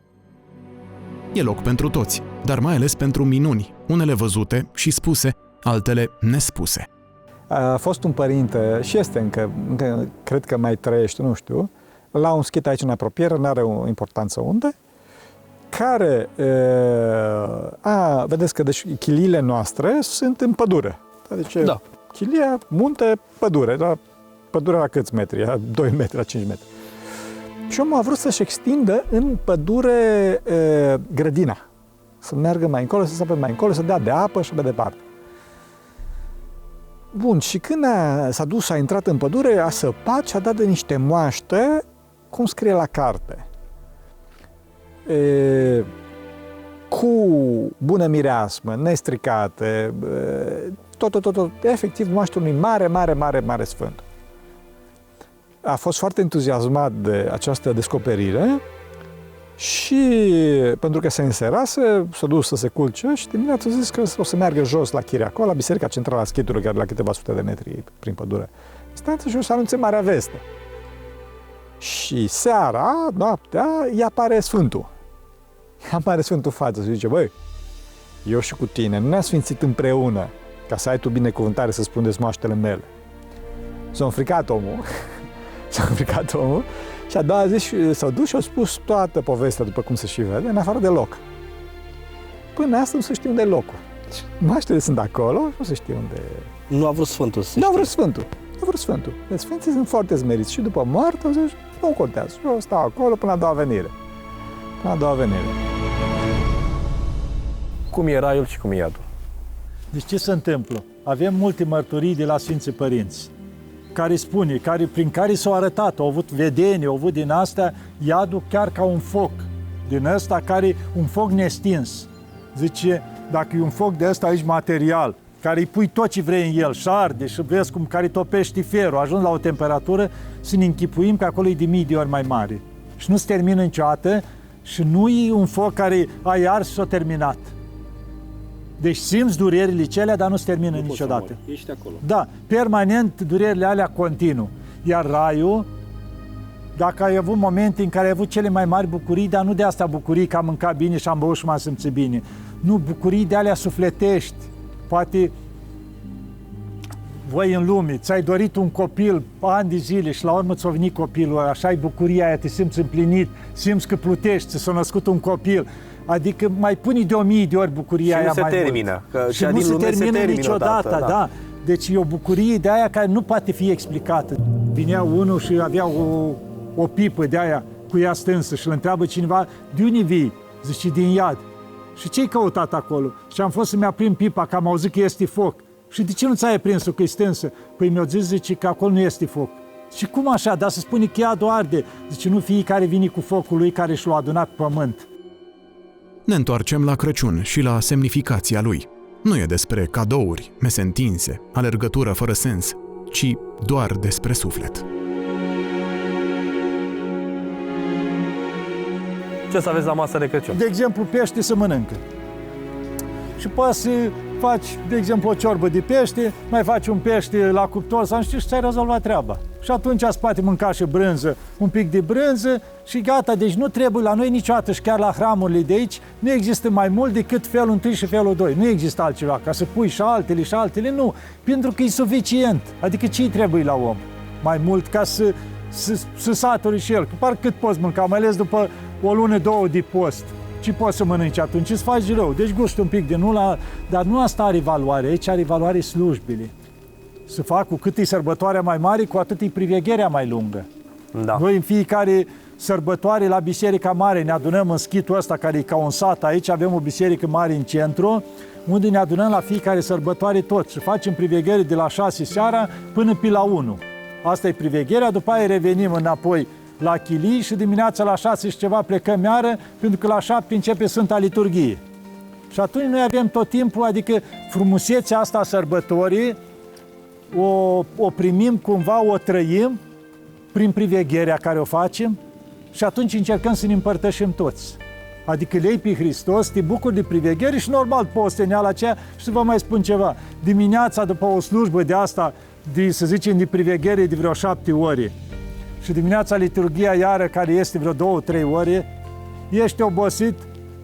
[SPEAKER 4] E loc pentru toți, dar mai ales pentru minuni, unele văzute și spuse, altele nespuse.
[SPEAKER 2] A fost un părinte, și este încă cred că mai trăiește, nu știu, la un schit aici în apropiere, n-are o importanță unde, care, vedeți că deci chiliile noastre sunt în pădure. Deci, da. Chilia, munte, pădure. Da? Pădurea la câți metri? La 2 metri, la 5 metri. Și omul a vrut să-și extindă în pădure grădina. Să meargă mai încolo, să sape mai încolo, să dea de apă și pe departe. Bun, și când s-a dus, a intrat în pădure, a săpat și a dat de niște moaște, cum scrie la carte. Cu bună mireasmă, nestricate, tot, efectiv moaște unui mare sfânt. A fost foarte entuziasmat de această descoperire și pentru că se înserase, s-a dus să se culce și dimineața a zis că o să meargă jos la Chiriaco, la Biserica Centrală a Schitului, care la câteva sute de metri prin pădure distanță, și o să anunțe marea veste. Și seara, noaptea, îi apare Sfântul. Apare Sfântul față și zice, băi, eu și cu tine nu ne-am sfințit împreună ca să ai tu binecuvântare să spuneți moaștele mele. S-a înfricat omul. Și a doua zi s-au dus și au spus toată povestea, după cum se și vede, în afară de loc. Până asta nu se știe unde e locul. Moaștele sunt acolo și nu se știe unde e.
[SPEAKER 5] Nu a vrut Sfântul să
[SPEAKER 2] Nu a vrut Sfântul. Deci Sfinții sunt foarte smeriți și după moarte, zici, nu contează. Eu stau acolo până la a doua venire.
[SPEAKER 5] Cum e raiul și cum e iadul?
[SPEAKER 3] Deci ce se întâmplă? Avem multe mărturii de la Sfinții Părinți, care spune, prin care s-au arătat, au avut vedenii, au avut din astea, iadul chiar ca un foc, din ăsta care un foc nestins. Zice, dacă e un foc de ăsta aici material, care îi pui tot ce vrei în el și arde și vezi cum care topești ferul, ajung la o temperatură, să ne închipuim că acolo e de mii de ori mai mare. Și nu se termină niciodată și nu e un foc care ai ars și s-a terminat. Deci simți durerile celea, dar nu se termină niciodată.
[SPEAKER 5] Ești acolo.
[SPEAKER 3] Da, permanent durerile alea continuu. Iar raiul, dacă ai avut momente în care ai avut cele mai mari bucurii, dar nu de asta bucurii că am mâncat bine și am băut și m-am simțit bine. Nu, bucurii de alea sufletești. Poate voi în lume, ți-ai dorit un copil ani de zile și la urmă ți-a venit copilul, așa ai bucuria aia, te simți împlinit, simți că plutești, ți s-a născut un copil. Adică mai puni de 1000 de ori bucuria aia mai
[SPEAKER 5] termină,
[SPEAKER 3] mult. Și nu se termină niciodată, da. Deci e o bucurie de aia care nu poate fi explicată. Vinea unul și avea o pipă de aia cu ea stânsă și îl întreabă cineva, de unde vii? Zice, din iad. Și ce-ai căutat acolo? Și am fost să-mi aprind pipa, că am auzit că este foc. Și de ce nu ți-ai aprins-o, că e stânsă? Păi mi-a zis, zice, că acolo nu este foc. Și cum așa? Dar se spune că iadul arde. Zice, nu fiecare vine cu focul lui care și l-a adunat pe pământ.
[SPEAKER 4] Ne întoarcem la Crăciun și la semnificația lui. nu e despre cadouri, mese întinse, alergătură fără sens, ci doar despre suflet.
[SPEAKER 5] Ce să aveți la masă de Crăciun?
[SPEAKER 3] De exemplu, pește să mănâncă. Și poți să faci, de exemplu, o ciorbă de pește, mai faci un pește la cuptor sau nu știu, și ți-ai rezolvat treaba. Și atunci ați poate mânca și brânză, un pic de brânză și gata. Deci nu trebuie la noi niciodată și chiar la hramurile de aici nu există mai mult decât felul 1 și felul 2. Nu există altceva, ca să pui și altele, nu. Pentru că e suficient. Adică ce-i trebuie la om? Mai mult ca să saturi și el. Că parcă cât poți mânca, mai ales după o lună, 2 de post. Ce poți să mănânci atunci? Îți faci rău. Deci gustă un pic de nu, dar nu asta are valoare. Aici are valoare slujbile. Să fac cu cât e sărbătoarea mai mare, cu atât e privegherea mai lungă.
[SPEAKER 5] Da.
[SPEAKER 3] Noi în fiecare sărbătoare la Biserica Mare ne adunăm în schitul ăsta care e ca un sat aici, avem o biserică mare în centru, unde ne adunăm la fiecare sărbătoare toți și facem priveghere de la 6 seara până pe la 1. Asta e privegherea, după aia revenim înapoi la chilii și dimineața la 6 și ceva plecăm iară, pentru că la 7 începe Sfânta Liturghie. Și atunci noi avem tot timpul, adică frumusețea asta a sărbătorii, o primim cumva, o trăim prin privegherea care o facem și atunci încercăm să ne împărtășim toți. Adică lei pe Hristos, te bucuri de priveghere și normal posteneala aceea. Și să vă mai spun ceva, dimineața după o slujbă de asta, să zicem de priveghere de vreo 7 ore și dimineața liturghia iară care este vreo 2-3 ore, ești obosit,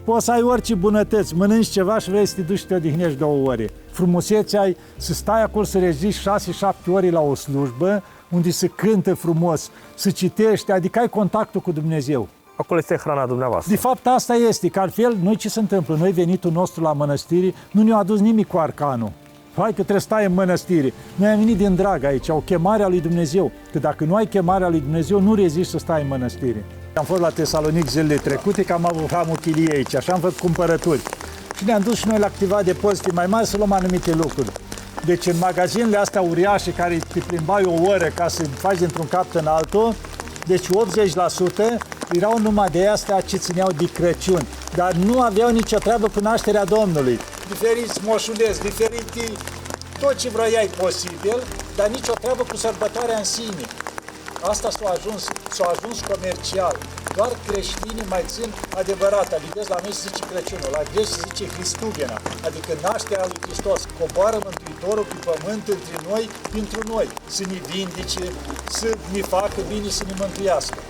[SPEAKER 3] poți să ai orice bunătăți, mănânci ceva și vrei să te duci și te odihnești 2 ore. Frumusețea ai să stai acolo să reziști 6-7 ore la o slujbă, unde se cântă frumos, să citești, adică ai contactul cu Dumnezeu.
[SPEAKER 5] Acolo este hrana dumneavoastră.
[SPEAKER 3] De fapt, asta este, că altfel, noi ce se întâmplă? Noi venitul nostru la mănăstiri, nu ne-a adus nimic cu arcanul. Hai că trebuie să stai în mănăstiri. Noi am venit din drag aici, o chemare a lui Dumnezeu. Că dacă nu ai chemarea lui Dumnezeu, nu reziști să stai în mănăstiri. Am fost la Tesalonic zilele trecute, că am avut hramul chiliei aici, așa am făcut cumpărături. Și ne-am dus și noi la activa depozite mai mari să luăm anumite lucruri. Deci în magazinele astea uriașe care te plimbai o oră ca să faci dintr-un capăt în altul, deci 80% erau numai de astea ce țineau de Crăciun, dar nu aveau nicio treabă cu nașterea Domnului. Diferiți moșulezi, diferite, tot ce vroiai posibil, dar nicio treabă cu sărbătoarea în sine. Asta s-a ajuns comercial. Doar creștinii mai țin adevărat. Adică la noi se zice Crăciunul, la greci se zice Hristugena, adică nașterea lui Hristos. Coboară Mântuitorul pe pământ între noi, pentru noi, să ne vindece, să ne facă bine, să ne mântuiască.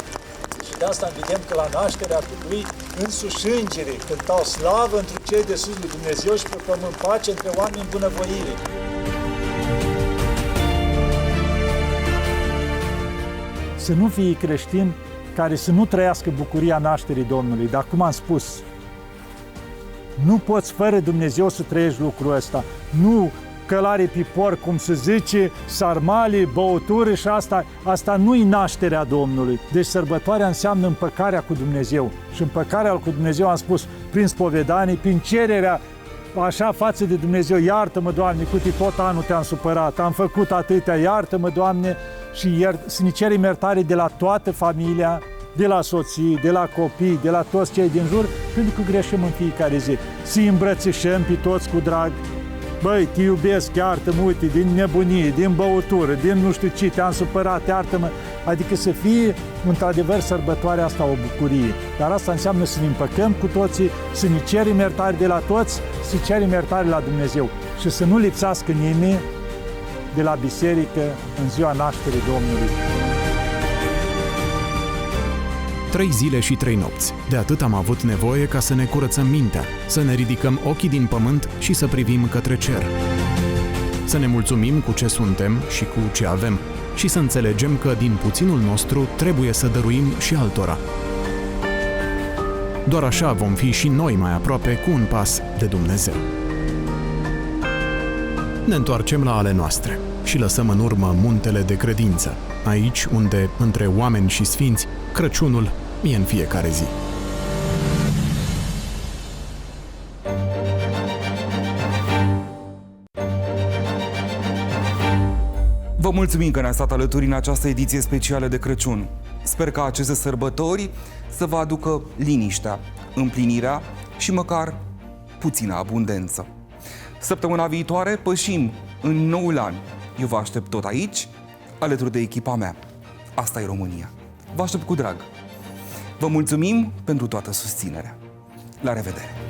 [SPEAKER 3] Și de asta vedem că la nașterea lui însuși îngerii cântau slavă între cei de sus lui Dumnezeu și pe pământ pace între oameni în bunăvoire. Să nu fie creștin care să nu trăiască bucuria nașterii Domnului. Dar cum am spus, nu poți fără Dumnezeu să trăiești lucrul ăsta. Nu călare pe porc, cum se zice, sarmale, băutură și asta nu-i nașterea Domnului. Deci sărbătoarea înseamnă împăcarea cu Dumnezeu. Și împăcarea cu Dumnezeu, am spus, prin spovedanie, prin cererea așa față de Dumnezeu, iartă-mă, Doamne, cu tot anul te-am supărat, am făcut atâtea, iartă-mă, Doamne, și să ne cerem iertare de la toată familia, de la soții, de la copii, de la toți cei din jur, pentru că greșim în fiecare zi. Să-i îmbrățișăm pe toți cu drag. Băi, te iubesc, iartă-mă, uite, din nebunie, din băutură, din nu știu ce, te-am supărat, iartă-mă. Adică să fie, într-adevăr, sărbătoarea asta o bucurie. Dar asta înseamnă să ne împăcăm cu toții, să ne cerem iertare de la toți, să cerem iertare la Dumnezeu. Și să nu lipsească nimeni de la biserică în ziua nașterii Domnului.
[SPEAKER 4] 3 zile și 3 nopți. De atât am avut nevoie ca să ne curățăm mintea, să ne ridicăm ochii din pământ și să privim către cer. Să ne mulțumim cu ce suntem și cu ce avem și să înțelegem că din puținul nostru trebuie să dăruim și altora. Doar așa vom fi și noi mai aproape cu un pas de Dumnezeu. Ne întoarcem la ale noastre și lăsăm în urmă muntele de credință, aici unde, între oameni și sfinți, Crăciunul e în fiecare zi.
[SPEAKER 1] Vă mulțumim că ne-ați stat alături în această ediție specială de Crăciun. Sper că aceste sărbători să vă aducă liniștea, împlinirea și măcar puțină abundență. Săptămâna viitoare pășim în noul an. Eu vă aștept tot aici, alături de echipa mea. Asta e România. Vă aștept cu drag. Vă mulțumim pentru toată susținerea. La revedere!